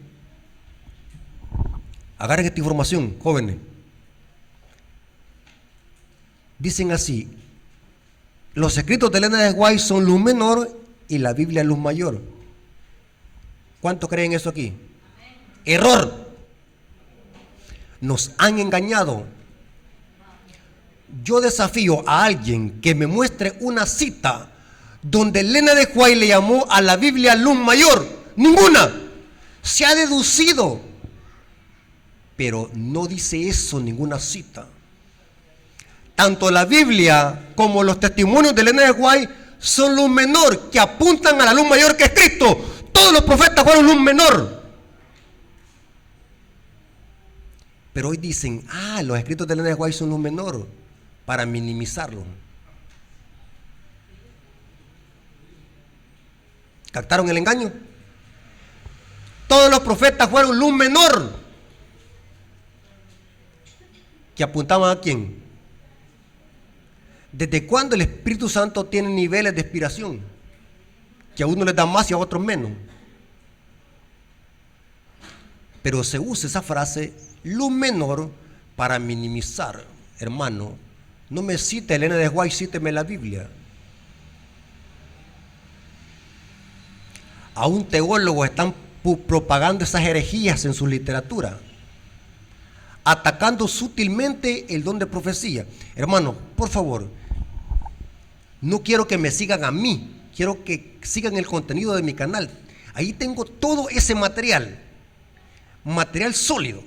Agarren esta información, jóvenes. Dicen así: los escritos de Elena de White son luz menor y la Biblia luz mayor. ¿Cuántos creen eso aquí? Error. Nos han engañado. Yo desafío a alguien que me muestre una cita donde Elena de White le llamó a la Biblia luz mayor. Ninguna. Se ha deducido, pero no dice eso ninguna cita. Tanto la Biblia como los testimonios de Elena de White son luz menor, que apuntan a la luz mayor que es Cristo. Todos los profetas fueron luz menor. Pero hoy dicen, los escritos de Elena de White son luz menor, para minimizarlo. ¿Captaron el engaño? Todos los profetas fueron luz menor, que apuntaban ¿a quién? ¿Desde cuándo el Espíritu Santo tiene niveles de inspiración? Que a uno les da más y a otros menos. Pero se usa esa frase, luz menor, para minimizar. Hermano, no me cite Elena de White, cíteme la Biblia. Aún teólogos están propagando esas herejías en su literatura, atacando sutilmente el don de profecía. Hermano, por favor, no quiero que me sigan a mí, quiero que sigan el contenido de mi canal. Ahí tengo todo ese material sólido.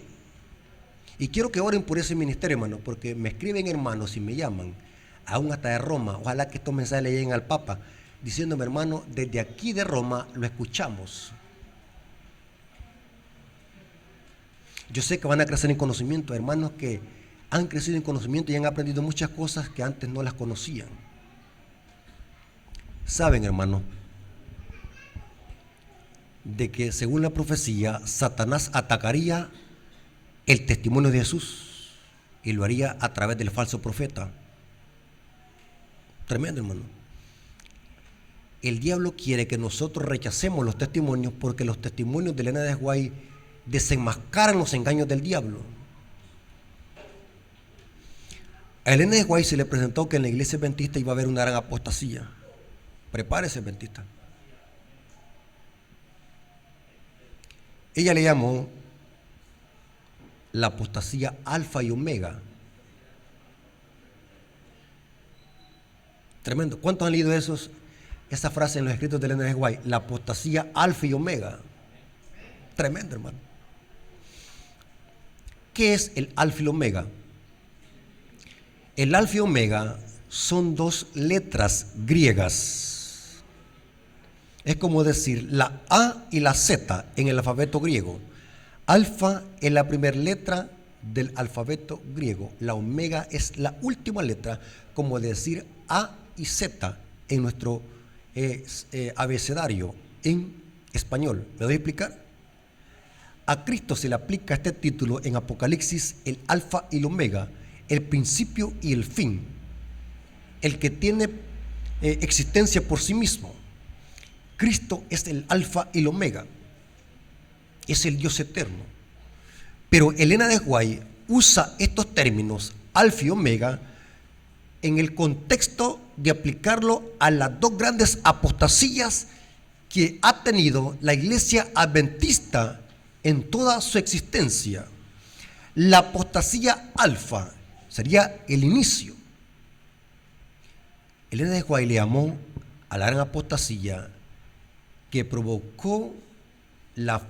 Y quiero que oren por ese ministerio, hermano, porque me escriben hermanos y me llaman, aún hasta de Roma. Ojalá que estos mensajes le lleguen al Papa, diciéndome, hermano, desde aquí de Roma lo escuchamos. Yo sé que van a crecer en conocimiento, hermanos que han crecido en conocimiento y han aprendido muchas cosas que antes no las conocían. Saben, hermano, de que según la profecía, Satanás atacaría el testimonio de Jesús y lo haría a través del falso profeta. Tremendo, hermano. El diablo quiere que nosotros rechacemos los testimonios porque los testimonios de Elena de White desenmascaran los engaños del diablo. A Elena de White se le presentó que en la iglesia adventista iba a haber una gran apostasía. Prepárese, adventista. Ella le llamó la apostasía alfa y omega. Tremendo. ¿Cuántos han leído esa frase en los escritos de Elena de White? La apostasía alfa y omega. Tremendo, hermano. ¿Qué es el alfa y el omega? El alfa y omega son dos letras griegas. Es como decir la A y la Z en el alfabeto griego. Alfa es la primera letra del alfabeto griego. La omega es la última letra, como decir A y Z en nuestro abecedario en español. ¿Me doy a explicar? A Cristo se le aplica este título en Apocalipsis, el alfa y el omega, el principio y el fin, el que tiene existencia por sí mismo. Cristo es el alfa y el omega, es el Dios eterno. Pero Elena de White usa estos términos, alfa y omega, en el contexto de aplicarlo a las dos grandes apostasías que ha tenido la iglesia adventista en toda su existencia. La apostasía alfa sería el inicio. Elena de White le llamó a la gran apostasía que provocó la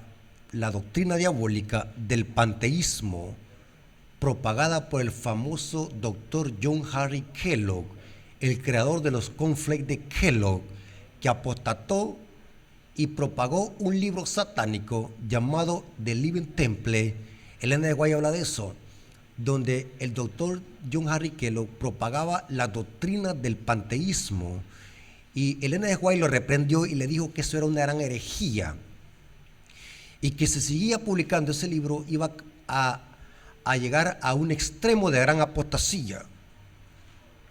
doctrina diabólica del panteísmo propagada por el famoso doctor John Harry Kellogg, el creador de los cornflakes de Kellogg, que apostató y propagó un libro satánico llamado The Living Temple. Elena de White habla de eso, donde el doctor John Harry Kellogg propagaba la doctrina del panteísmo, y Elena de White lo reprendió y le dijo que eso era una gran herejía, y que si seguía publicando ese libro iba a llegar a un extremo de gran apostasía.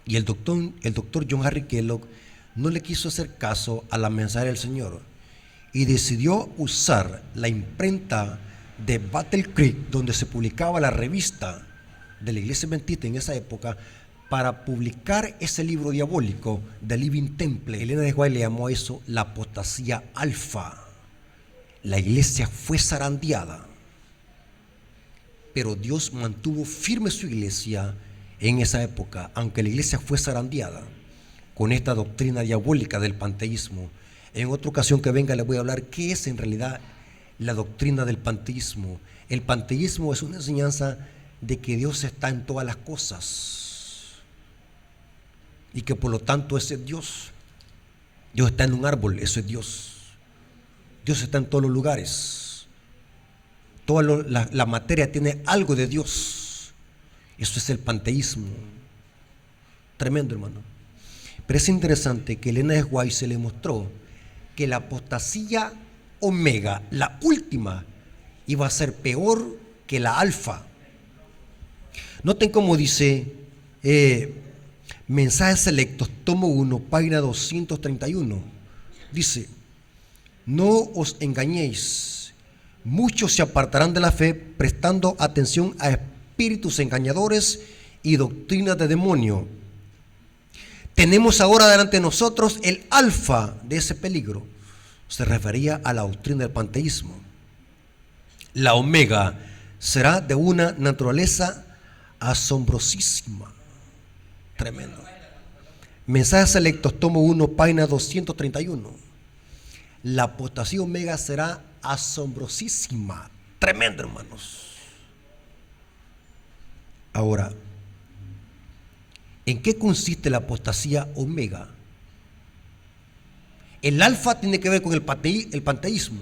Y el doctor John Harry Kellogg no le quiso hacer caso a la mensaje del Señor y decidió usar la imprenta de Battle Creek, donde se publicaba la revista de la iglesia adventista en esa época, para publicar ese libro diabólico de Living Temple. Elena de White le llamó a eso la apostasía alfa. La iglesia fue zarandeada, pero Dios mantuvo firme su iglesia en esa época, aunque la iglesia fue zarandeada con esta doctrina diabólica del panteísmo. En otra ocasión que venga les voy a hablar qué es en realidad la doctrina del panteísmo. El panteísmo es una enseñanza de que Dios está en todas las cosas y que por lo tanto ese es Dios. Dios está en un árbol, eso es Dios. Dios está en todos los lugares. Toda la materia tiene algo de Dios. Eso es el panteísmo. Tremendo, hermano. Pero es interesante que Elena de White se le mostró que la apostasía omega, la última, iba a ser peor que la alfa. Noten cómo dice Mensajes Selectos, tomo 1, página 231. Dice: no os engañéis, muchos se apartarán de la fe prestando atención a espíritus engañadores y doctrinas de demonio. Tenemos ahora delante de nosotros el alfa de ese peligro. Se refería a la doctrina del panteísmo. La omega será de una naturaleza asombrosísima. Tremendo. Mensajes Selectos, tomo 1, página 231. La apostasía omega será asombrosísima. Tremendo, hermanos. Ahora, ¿en qué consiste la apostasía omega? El alfa tiene que ver con el panteísmo.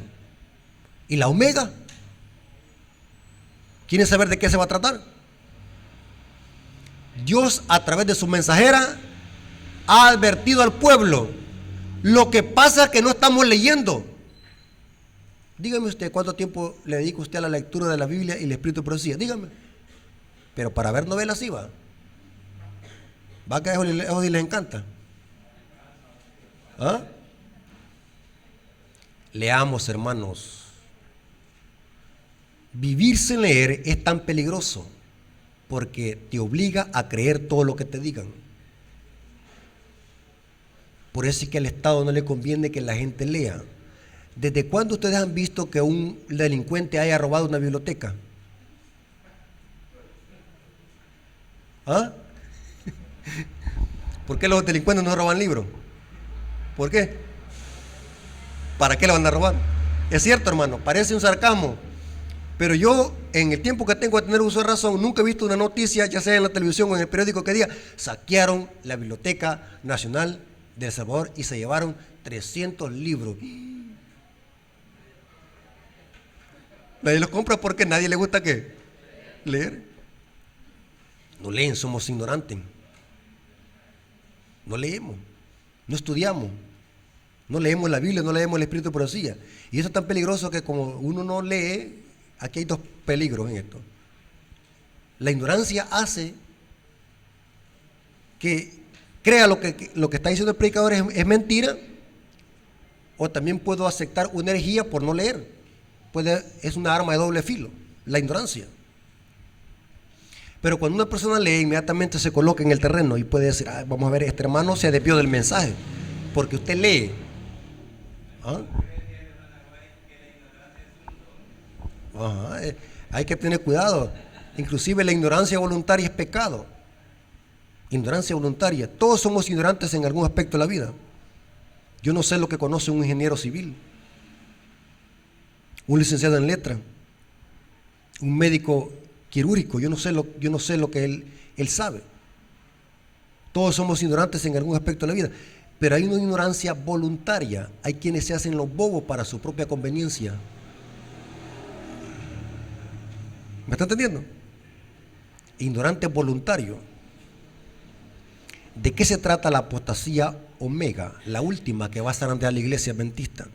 ¿Y la omega? ¿Quieren saber de qué se va a tratar? Dios, a través de su mensajera, ha advertido al pueblo. Lo que pasa es que no estamos leyendo. Dígame usted, ¿cuánto tiempo le dedica usted a la lectura de la Biblia y el Espíritu de Profecía? Dígame. Pero para ver novelas sí va. Va que a ellos les encanta. ¿Ah? Leamos, hermanos. Vivir sin leer es tan peligroso porque te obliga a creer todo lo que te digan. Por eso es que al Estado no le conviene que la gente lea. ¿Desde cuándo ustedes han visto que un delincuente haya robado una biblioteca? ¿Ah? ¿Por qué los delincuentes no roban libros? ¿Por qué? ¿Para qué le van a robar? Es cierto, hermano, parece un sarcasmo, pero yo, en el tiempo que tengo de tener uso de razón, nunca he visto una noticia, ya sea en la televisión o en el periódico, que diga: saquearon la Biblioteca Nacional de El Salvador y se llevaron 300 libros. Nadie los compra porque a nadie le gusta ¿qué? Leer. No leen, somos ignorantes. No leemos, no estudiamos, no leemos la Biblia, no leemos el Espíritu de Profecía. Y eso es tan peligroso que como uno no lee, aquí hay dos peligros en esto. La ignorancia hace que crea lo que está diciendo el predicador es mentira, o también puedo aceptar una herejía por no leer. Es una arma de doble filo, la ignorancia. Pero cuando una persona lee, inmediatamente se coloca en el terreno y puede decir, vamos a ver, este hermano se desvió del mensaje, porque usted lee. ¿Ah? Ajá, hay que tener cuidado. Inclusive la ignorancia voluntaria es pecado. Ignorancia voluntaria. Todos somos ignorantes en algún aspecto de la vida. Yo no sé lo que conoce un ingeniero civil, un licenciado en letra, un médico quirúrgico. Yo no sé lo que él sabe. Todos somos ignorantes en algún aspecto de la vida, pero hay una ignorancia voluntaria. Hay quienes se hacen los bobos para su propia conveniencia. ¿Me está entendiendo? Ignorante voluntario. ¿De qué se trata la apostasía omega? La última que va a zarandear la iglesia adventista.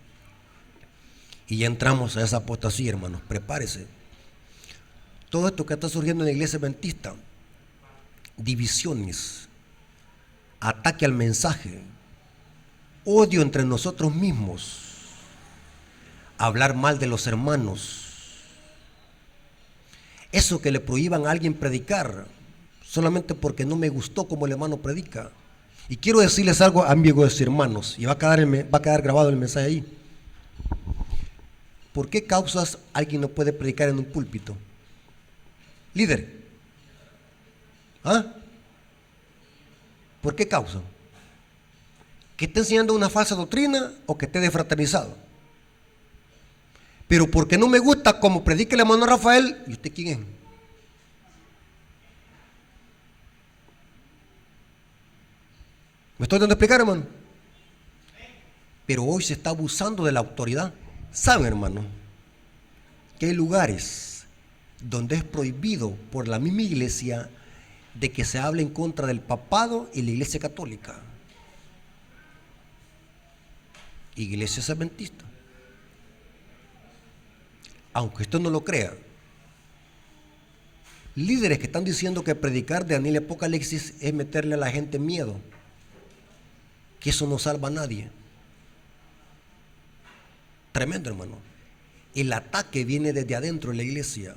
Y ya entramos a esa apostasía, hermanos. Prepárese. Todo esto que está surgiendo en la iglesia adventista, divisiones, ataque al mensaje, odio entre nosotros mismos, hablar mal de los hermanos, eso que le prohíban a alguien predicar solamente porque no me gustó como el hermano predica. Y quiero decirles algo, amigos y hermanos, y va a quedar grabado el mensaje ahí. ¿Por qué causas alguien no puede predicar en un púlpito? Líder. ¿Ah? ¿Por qué causa? ¿Que esté enseñando una falsa doctrina o que esté desfraternizado? Pero porque no me gusta como predica el hermano Rafael, ¿y usted quién es? ¿Me estoy dando a explicar, hermano? Pero hoy se está abusando de la autoridad. ¿Saben, hermano? Que hay lugares donde es prohibido por la misma iglesia de que se hable en contra del papado y la iglesia católica. Iglesias adventistas. Aunque usted no lo crea, líderes que están diciendo que predicar de Daniel y Apocalipsis es meterle a la gente miedo, que eso no salva a nadie. Tremendo, hermano. El ataque viene desde adentro de la iglesia.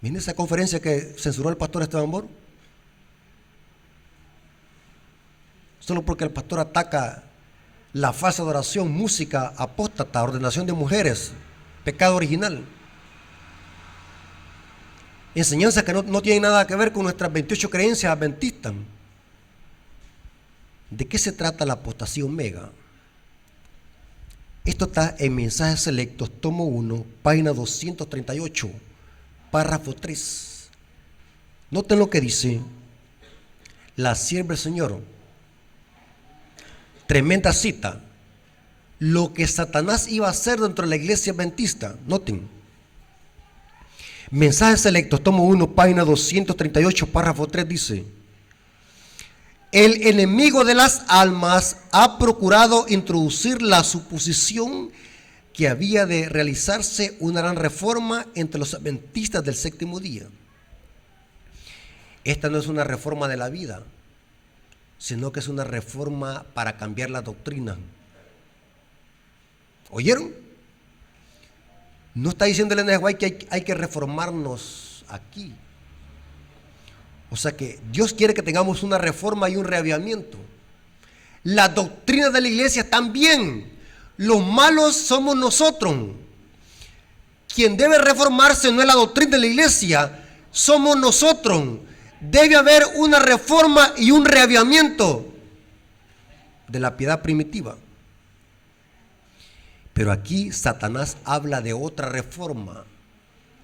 ¿Viene esa conferencia que censuró el pastor Esteban Bor? Solo porque el pastor ataca la falsa adoración, música apóstata, ordenación de mujeres, pecado original. Enseñanzas que no tienen nada que ver con nuestras 28 creencias adventistas. ¿De qué se trata la apostasía omega? Esto está en Mensajes Selectos, tomo 1, página 238, párrafo 3. Noten lo que dice la sierva del Señor. Tremenda cita. Lo que Satanás iba a hacer dentro de la iglesia adventista. Noten. Mensajes Selectos, tomo 1, página 238, párrafo 3 dice: el enemigo de las almas ha procurado introducir la suposición que había de realizarse una gran reforma entre los adventistas del séptimo día. Esta no es una reforma de la vida, sino que es una reforma para cambiar la doctrina. ¿Oyeron? No está diciendo el NGY que hay que reformarnos aquí. O sea que Dios quiere que tengamos una reforma y un reavivamiento. La doctrina de la iglesia también. Los malos somos nosotros. Quien debe reformarse no es la doctrina de la iglesia, somos nosotros. Debe haber una reforma y un reavivamiento de la piedad primitiva. Pero aquí Satanás habla de otra reforma.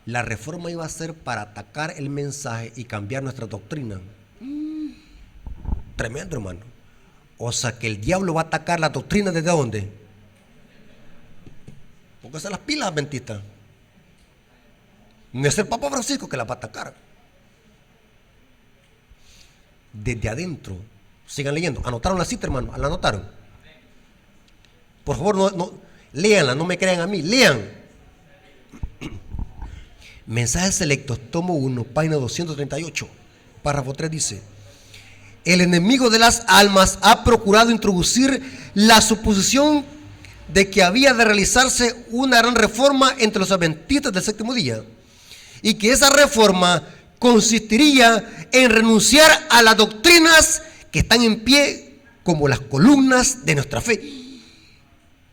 La reforma iba a ser para atacar el mensaje y cambiar nuestra doctrina. Tremendo, hermano. O sea que el diablo va a atacar la doctrina ¿desde dónde? Póngase las pilas, adventistas. No es el Papa Francisco que la va a atacar. Desde adentro. Sigan leyendo. ¿Anotaron la cita, hermano? ¿La anotaron? Por favor, no, léanla, no me crean a mí, lean. Mensajes Selectos, tomo 1, página 238, párrafo 3 dice: el enemigo de las almas ha procurado introducir la suposición de que había de realizarse una gran reforma entre los adventistas del séptimo día. y que esa reforma consistiría en renunciar a las doctrinas que están en pie como las columnas de nuestra fe.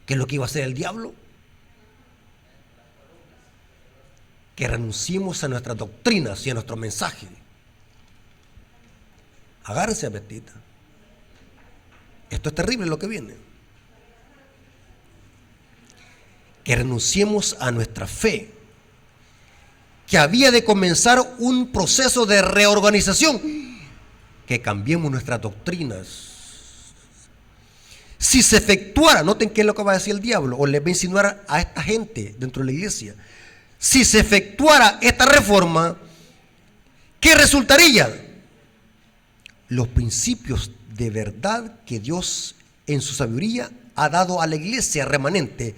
¿Qué es lo que iba a hacer el diablo? Que renunciemos a nuestras doctrinas y a nuestro mensaje. Agárrense a Betita. Esto es terrible lo que viene. Que renunciemos a nuestra fe. Que había de comenzar un proceso de reorganización. Que cambiemos nuestras doctrinas. Si se efectuara, noten qué es lo que va a decir el diablo, o le va a insinuar a esta gente dentro de la iglesia. Si se efectuara esta reforma, ¿qué resultaría? Los principios de verdad que Dios en su sabiduría ha dado a la iglesia remanente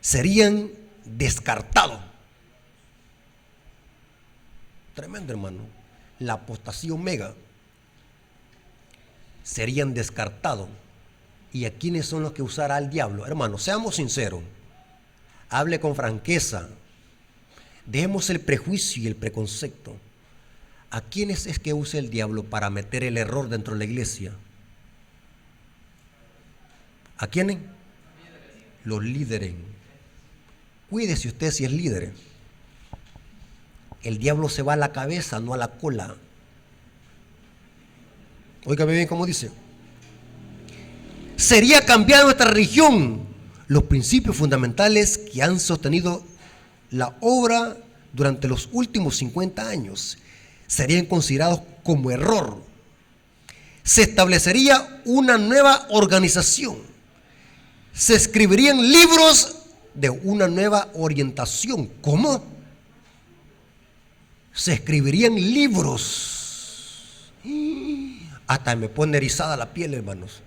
serían descartados. Tremendo, hermano. La apostasía omega serían descartados. ¿Y a quiénes son los que usará el diablo? Hermano, seamos sinceros. Hable con franqueza. Dejemos el prejuicio y el preconcepto. ¿A quiénes es que usa el diablo para meter el error dentro de la iglesia? ¿A quiénes? Los líderes. Cuídese usted si es líder. El diablo se va a la cabeza, no a la cola. Óigame bien cómo dice. Sería cambiar nuestra religión, los principios fundamentales que han sostenido la obra durante los últimos 50 años. Serían considerados como error. Se establecería una nueva organización. Se escribirían libros de una nueva orientación. ¿Cómo? Se escribirían libros. Hasta me pone erizada la piel, hermanos.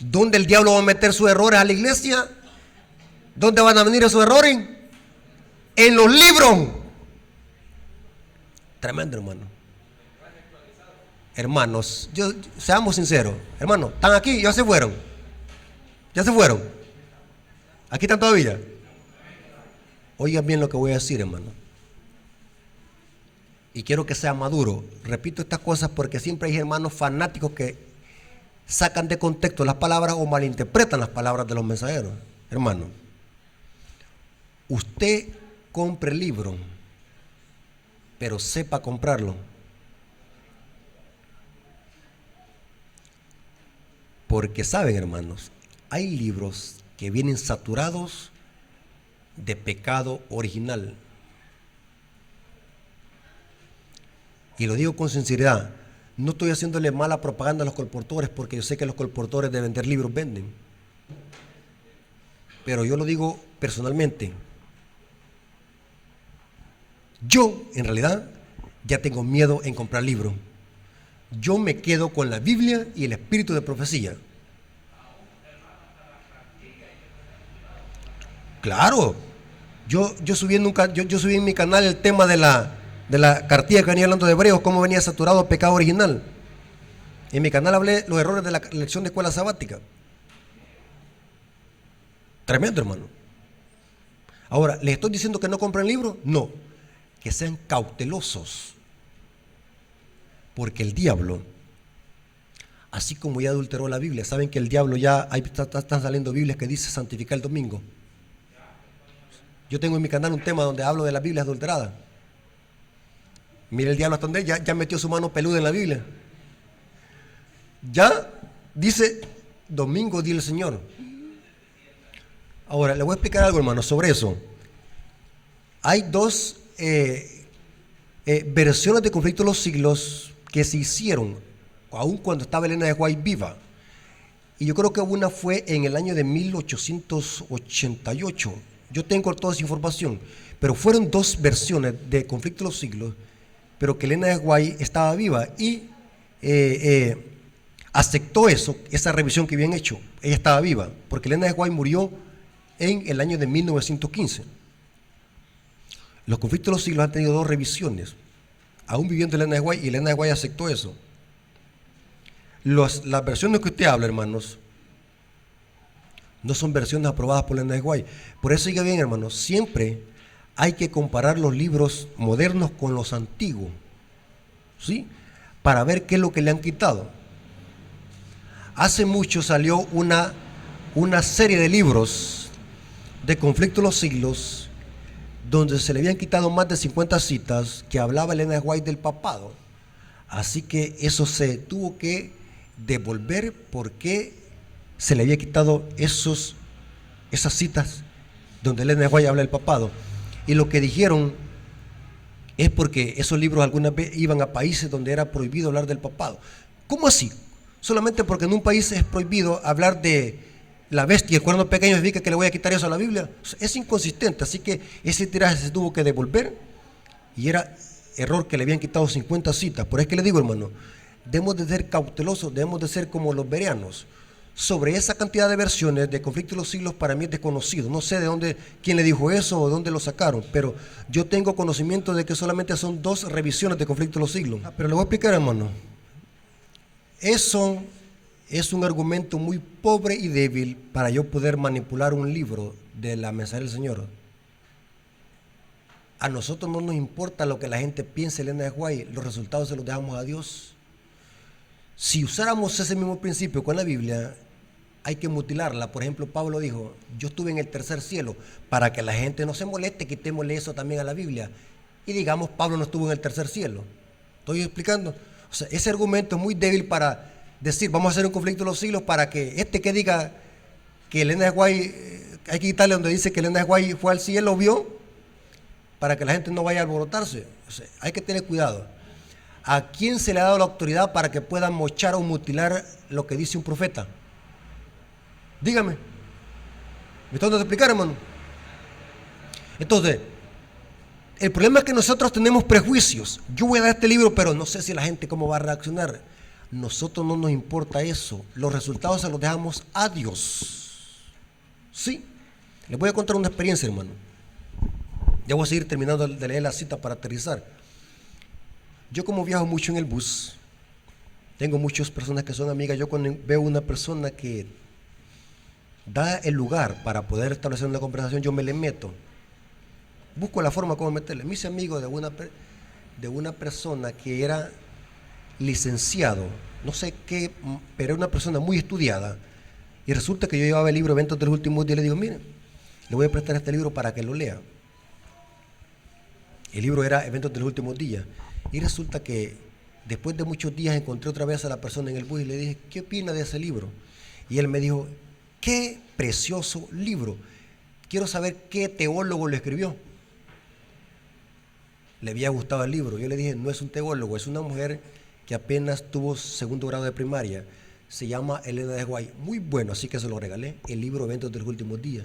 ¿Dónde el diablo va a meter sus errores a la iglesia? ¿Dónde van a venir esos errores? En los libros. Tremendo, hermano. Hermanos, seamos sinceros. Hermanos, ¿están aquí? ¿Ya se fueron? ¿Ya se fueron? ¿Aquí están todavía? Oigan bien lo que voy a decir, hermano. Y quiero que sea maduro. Repito estas cosas porque siempre hay hermanos fanáticos que sacan de contexto las palabras o malinterpretan las palabras de los mensajeros. Hermano, usted compre el libro, pero sepa comprarlo. Porque saben, hermanos, hay libros que vienen saturados de pecado original. Y lo digo con sinceridad. No estoy haciéndole mala propaganda a los colportores porque yo sé que los colportores de vender libros venden. Pero yo lo digo personalmente. Yo, en realidad, ya tengo miedo en comprar libros. Yo me quedo con la Biblia y el espíritu de profecía. Claro. Yo subí en mi canal el tema de la cartilla que venía hablando de Hebreos, cómo venía saturado el pecado original. En mi canal hablé los errores de la lección de escuela sabática. Tremendo, hermano. Ahora, ¿les estoy diciendo que no compren libros? No, que sean cautelosos. Porque el diablo, así como ya adulteró la Biblia, saben que el diablo ya, están saliendo Biblias que dice santificar el domingo. Yo tengo en mi canal un tema donde hablo de las Biblias adulteradas. Mire el diablo hasta donde ya metió su mano peluda en la Biblia. Ya dice domingo día el Señor. Ahora, le voy a explicar algo, hermano, sobre eso. Hay dos versiones de Conflicto de los Siglos que se hicieron, aun cuando estaba Elena de White viva. Y yo creo que una fue en el año de 1888. Yo tengo toda esa información. Pero fueron dos versiones de Conflicto de los Siglos, pero que Elena de White estaba viva y aceptó esa revisión que habían hecho. Ella estaba viva, porque Elena de White murió en el año de 1915. Los Conflictos de los Siglos han tenido dos revisiones, aún viviendo Elena de White, y Elena de White aceptó eso. Las versiones que usted habla, hermanos, no son versiones aprobadas por Elena de White. Por eso, diga bien, hermanos, siempre hay que comparar los libros modernos con los antiguos, ¿sí? Para ver qué es lo que le han quitado. Hace mucho salió una serie de libros de Conflicto de los Siglos, donde se le habían quitado más de 50 citas que hablaba Elena White del papado. Así que eso se tuvo que devolver porque se le había quitado esas citas donde Elena White habla del papado. Y lo que dijeron es porque esos libros alguna vez iban a países donde era prohibido hablar del papado. ¿Cómo así? Solamente porque en un país es prohibido hablar de la bestia y el cuerno pequeño, significa que le voy a quitar eso a la Biblia. Es inconsistente, así que ese tiraje se tuvo que devolver y era error que le habían quitado 50 citas. Por eso es que le digo, hermano, debemos de ser cautelosos, debemos de ser como los bereanos. Sobre esa cantidad de versiones de Conflicto de los Siglos, para mí es desconocido. No sé de dónde, quién le dijo eso o de dónde lo sacaron, pero yo tengo conocimiento de que solamente son 2 revisiones de Conflicto de los Siglos. Pero le voy a explicar, hermano. Eso es un argumento muy pobre y débil para yo poder manipular un libro de la Mensaje del Señor. A nosotros no nos importa lo que la gente piense, Elena White, los resultados se los dejamos a Dios. Si usáramos ese mismo principio con la Biblia, hay que mutilarla. Por ejemplo, Pablo dijo, yo estuve en el tercer cielo. Para que la gente no se moleste, quitémosle eso también a la Biblia. Y digamos, Pablo no estuvo en el tercer cielo. ¿Estoy explicando? O sea, ese argumento es muy débil para decir, vamos a hacer un conflicto de los siglos para que que diga que Elena White, hay que quitarle donde dice que Elena White fue al cielo, vio, para que la gente no vaya a alborotarse. O sea, hay que tener cuidado. ¿A quién se le ha dado la autoridad para que pueda mochar o mutilar lo que dice un profeta? Dígame. ¿Me están dando a explicar, hermano? Entonces, el problema es que nosotros tenemos prejuicios. Yo voy a dar este libro, pero no sé si la gente cómo va a reaccionar. Nosotros no nos importa eso. Los resultados se los dejamos a Dios. ¿Sí? Les voy a contar una experiencia, hermano. Ya voy a seguir terminando de leer la cita para aterrizar. Yo como viajo mucho en el bus, tengo muchas personas que son amigas. Yo cuando veo una persona que da el lugar para poder establecer una conversación, yo me le meto. Busco la forma como meterle. Me hice amigo de una persona que era licenciado, no sé qué, pero era una persona muy estudiada. Y resulta que yo llevaba el libro Eventos de los Últimos Días y le digo, mire, le voy a prestar este libro para que lo lea. El libro era Eventos de los Últimos Días. Y resulta que después de muchos días encontré otra vez a la persona en el bus y le dije, ¿qué opina de ese libro? Y él me dijo, qué precioso libro. Quiero saber qué teólogo lo escribió. Le había gustado el libro. Yo le dije, no es un teólogo, es una mujer que apenas tuvo 2º grado de primaria. Se llama Elena White. Muy bueno, así que se lo regalé. El libro Eventos de los Últimos Días.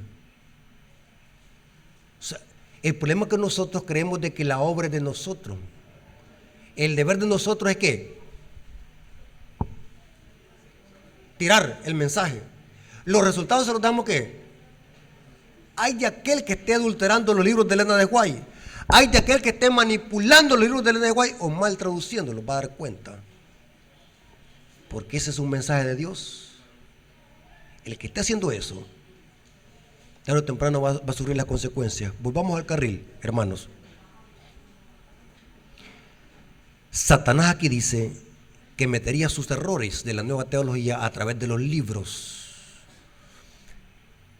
O sea, el problema es que nosotros creemos de que la obra es de nosotros. El deber de nosotros es ¿qué? Tirar el mensaje. Los resultados se los damos ¿qué? Hay de aquel que esté adulterando los libros de Elena White. Hay de aquel que esté manipulando los libros de Elena White o mal traduciéndolos, va a dar cuenta. Porque ese es un mensaje de Dios. El que esté haciendo eso, tarde o temprano va a sufrir las consecuencias. Volvamos al carril, hermanos. Satanás aquí dice que metería sus errores de la nueva teología a través de los libros.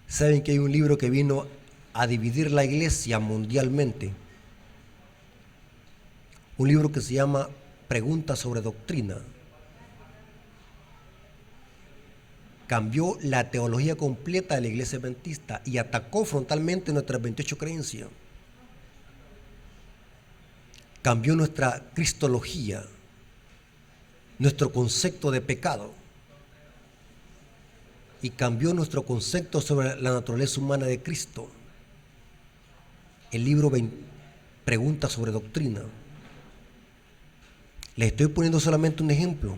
¿Saben que hay un libro que vino a dividir la iglesia mundialmente? Un libro que se llama Preguntas sobre Doctrina. Cambió la teología completa de la iglesia adventista y atacó frontalmente nuestras 28 creencias. Cambió nuestra cristología, nuestro concepto de pecado, y cambió nuestro concepto sobre la naturaleza humana de Cristo. El libro Preguntas sobre Doctrina. Les estoy poniendo solamente un ejemplo,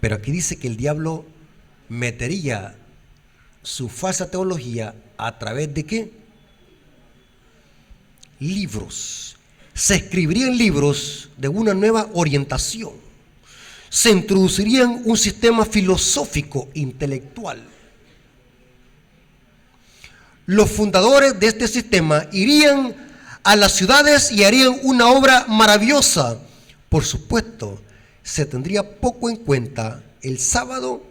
pero aquí dice que el diablo metería su falsa teología a través de ¿qué? Libros. Se escribirían libros de una nueva orientación. Se introducirían un sistema filosófico intelectual. Los fundadores de este sistema irían a las ciudades y harían una obra maravillosa. Por supuesto, se tendría poco en cuenta el sábado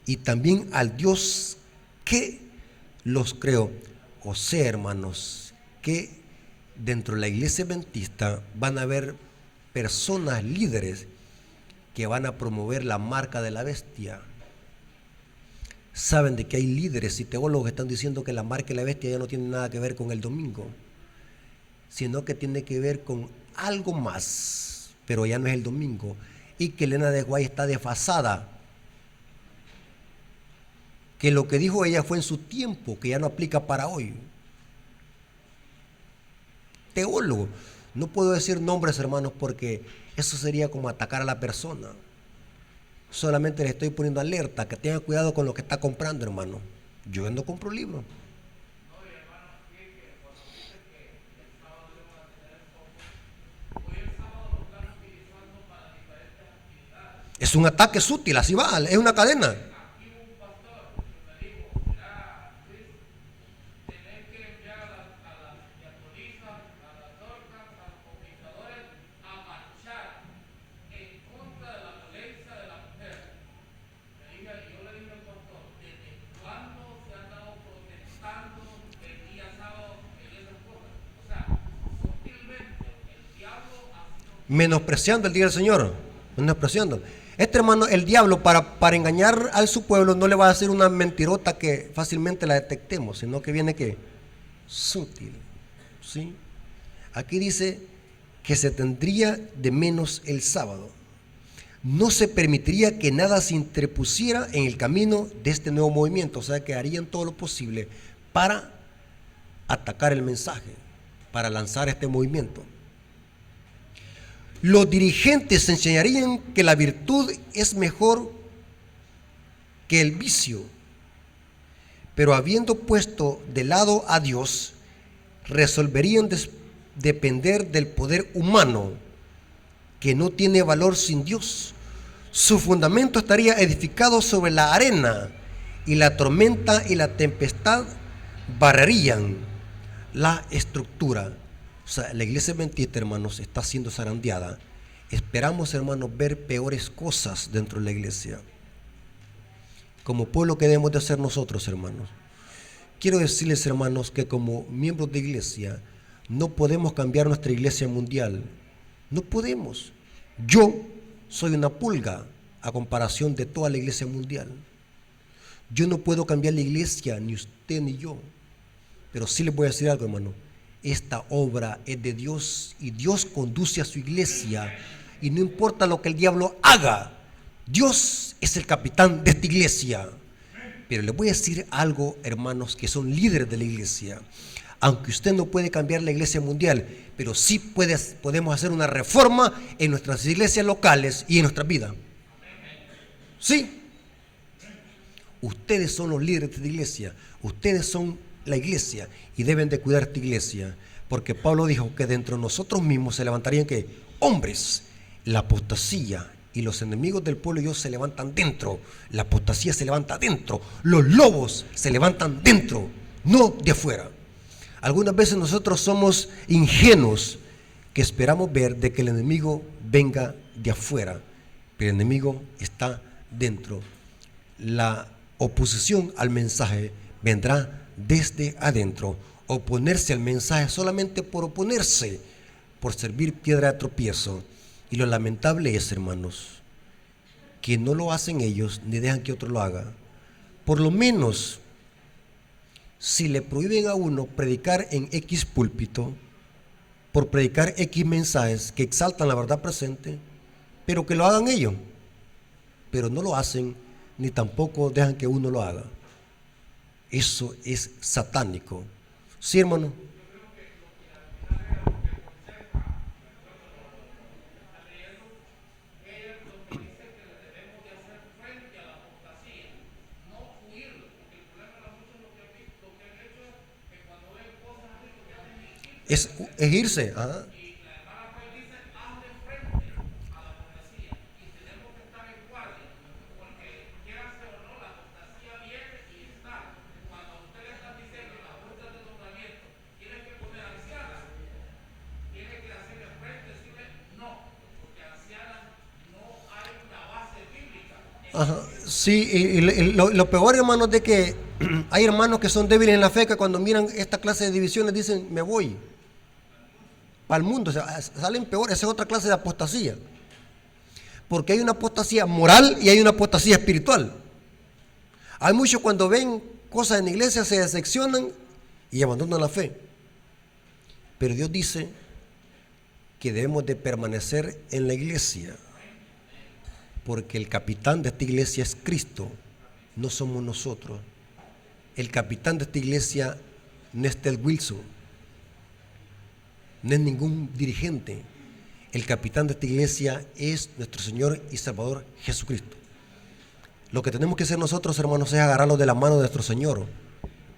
y también al Dios que los creó. O sea, hermanos, que dentro de la iglesia adventista van a haber personas líderes que van a promover la marca de la bestia. Saben de que hay líderes y teólogos que están diciendo que la marca de la bestia ya no tiene nada que ver con el domingo, sino que tiene que ver con algo más, pero ya no es el domingo, y que Elena de White está desfasada, que lo que dijo ella fue en su tiempo, que ya no aplica para hoy. Teólogo, no puedo decir nombres, hermanos, porque eso sería como atacar a la persona. Solamente le estoy poniendo alerta, que tenga cuidado con lo que está comprando, hermano. Yo no compro libros. Es un ataque sutil, así va, es una cadena. Menospreciando el día del Señor, menospreciando. Este hermano, el diablo, para engañar a su pueblo, no le va a hacer una mentirota que fácilmente la detectemos, sino que viene que sutil, ¿sí? Aquí dice que se tendría de menos el sábado. No se permitiría que nada se interpusiera en el camino de este nuevo movimiento, o sea que harían todo lo posible para atacar el mensaje, para lanzar este movimiento. Los dirigentes enseñarían que la virtud es mejor que el vicio, pero habiendo puesto de lado a Dios, resolverían depender del poder humano, que no tiene valor sin Dios. Su fundamento estaría edificado sobre la arena, y la tormenta y la tempestad barrerían la estructura. O sea, la iglesia adventista, hermanos, está siendo zarandeada. Esperamos, hermanos, ver peores cosas dentro de la iglesia. Como pueblo, ¿qué debemos de hacer nosotros, hermanos? Quiero decirles, hermanos, que como miembros de iglesia no podemos cambiar nuestra iglesia mundial. No podemos. Yo soy una pulga a comparación de toda la iglesia mundial. Yo no puedo cambiar la iglesia, ni usted ni yo. Pero sí les voy a decir algo, hermano. Esta obra es de Dios y Dios conduce a su iglesia, y no importa lo que el diablo haga, Dios es el capitán de esta iglesia. Pero les voy a decir algo, hermanos, que son líderes de la iglesia. Aunque usted no puede cambiar la iglesia mundial, pero sí podemos hacer una reforma en nuestras iglesias locales y en nuestra vida. Sí. Ustedes son los líderes de esta iglesia. Ustedes son la iglesia y deben de cuidar esta iglesia, porque Pablo dijo que dentro de nosotros mismos se levantarían que hombres. La apostasía y los enemigos del pueblo de Dios se levantan dentro. La apostasía se levanta dentro. Los lobos se levantan dentro, no de afuera. Algunas veces nosotros somos ingenuos, que esperamos ver de que el enemigo venga de afuera, pero el enemigo está dentro. La oposición al mensaje vendrá desde adentro. Oponerse al mensaje solamente por oponerse, por servir piedra de tropiezo. Y lo lamentable es, hermanos, que no lo hacen ellos ni dejan que otro lo haga. Por lo menos, si le prohíben a uno predicar en X púlpito, por predicar X mensajes que exaltan la verdad presente, pero que lo hagan ellos. Pero no lo hacen, ni tampoco dejan que uno lo haga. Eso es satánico. ¿Sí, hermano? Es irse. Ajá. Ajá. Sí, lo peor, hermanos, de que hay hermanos que son débiles en la fe, que cuando miran esta clase de divisiones dicen, me voy para el mundo, o sea, salen peor. Esa es otra clase de apostasía, porque hay una apostasía moral y hay una apostasía espiritual. Hay muchos cuando ven cosas en la iglesia se decepcionan y abandonan la fe, pero Dios dice que debemos de permanecer en la iglesia, porque el capitán de esta iglesia es Cristo, no somos nosotros. El capitán de esta iglesia no es Ted Wilson, no es ningún dirigente. El capitán de esta iglesia es nuestro Señor y Salvador Jesucristo. Lo que tenemos que hacer nosotros, hermanos, es agarrarlo de la mano de nuestro Señor,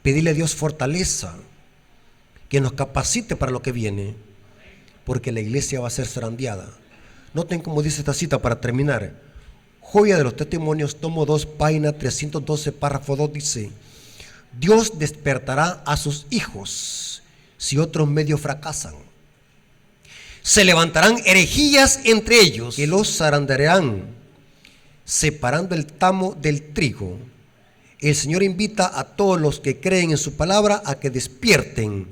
pedirle a Dios fortaleza, que nos capacite para lo que viene, porque la iglesia va a ser zarandeada. Noten cómo dice esta cita para terminar. Joya de los Testimonios, tomo 2, página 312, párrafo 2, dice: Dios despertará a sus hijos si otros medios fracasan. Se levantarán herejías entre ellos que los zarandearán, separando el tamo del trigo. El Señor invita a todos los que creen en su palabra a que despierten.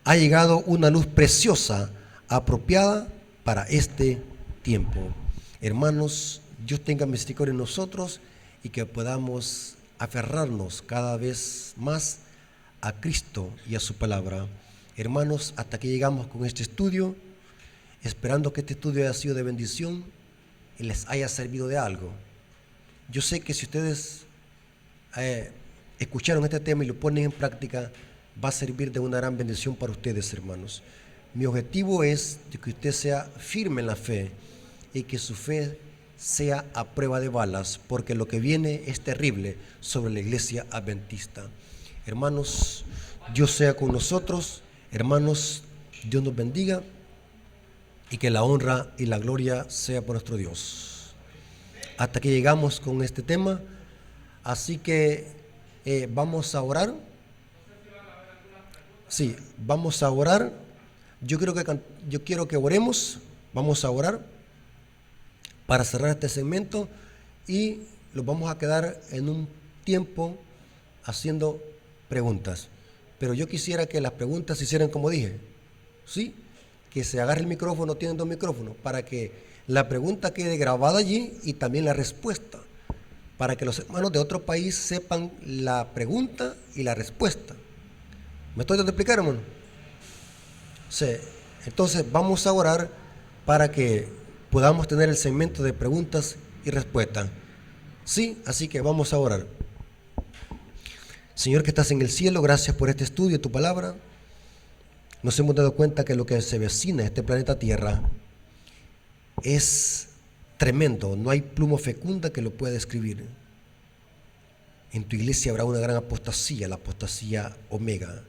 Ha llegado una luz preciosa, apropiada para este tiempo. Hermanos, Dios tenga misericordia en nosotros y que podamos aferrarnos cada vez más a Cristo y a su palabra. Hermanos, hasta aquí llegamos con este estudio, esperando que este estudio haya sido de bendición y les haya servido de algo. Yo sé que si ustedes escucharon este tema y lo ponen en práctica, va a servir de una gran bendición para ustedes, hermanos. Mi objetivo es de que usted sea firme en la fe y que su fe sea a prueba de balas, porque lo que viene es terrible sobre la iglesia adventista. Hermanos, Dios sea con nosotros. Hermanos, Dios nos bendiga y que la honra y la gloria sea por nuestro Dios. Hasta que llegamos con este tema, así que vamos a orar. Sí, vamos a orar. Yo quiero que oremos. Vamos a orar para cerrar este segmento y los vamos a quedar en un tiempo haciendo preguntas. Pero yo quisiera que las preguntas se hicieran como dije, ¿sí? Que se agarre el micrófono, tienen 2 micrófonos, para que la pregunta quede grabada allí y también la respuesta, para que los hermanos de otro país sepan la pregunta y la respuesta. ¿Me estoy dando a explicar, hermano? Sí. Entonces vamos a orar para que podamos tener el segmento de preguntas y respuestas. Sí, así que vamos a orar. Señor que estás en el cielo, gracias por este estudio, tu palabra. Nos hemos dado cuenta que lo que se vecina a este planeta Tierra es tremendo. No hay pluma fecunda que lo pueda describir. En tu iglesia habrá una gran apostasía, la apostasía Omega.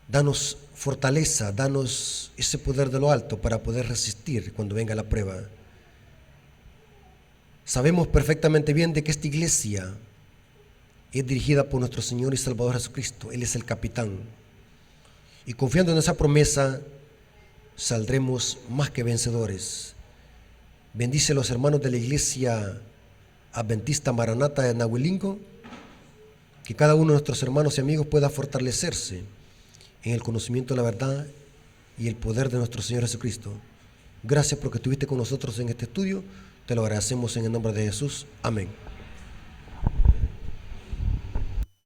Danos fortaleza, danos ese poder de lo alto para poder resistir cuando venga la prueba. Sabemos perfectamente bien de que esta iglesia es dirigida por nuestro Señor y Salvador Jesucristo. Él es el capitán. Y confiando en esa promesa, saldremos más que vencedores. Bendice a los hermanos de la iglesia adventista Maranata de Nahuelingo, que cada uno de nuestros hermanos y amigos pueda fortalecerse en el conocimiento de la verdad y el poder de nuestro Señor Jesucristo. Gracias porque estuviste con nosotros en este estudio. Te lo agradecemos en el nombre de Jesús. Amén.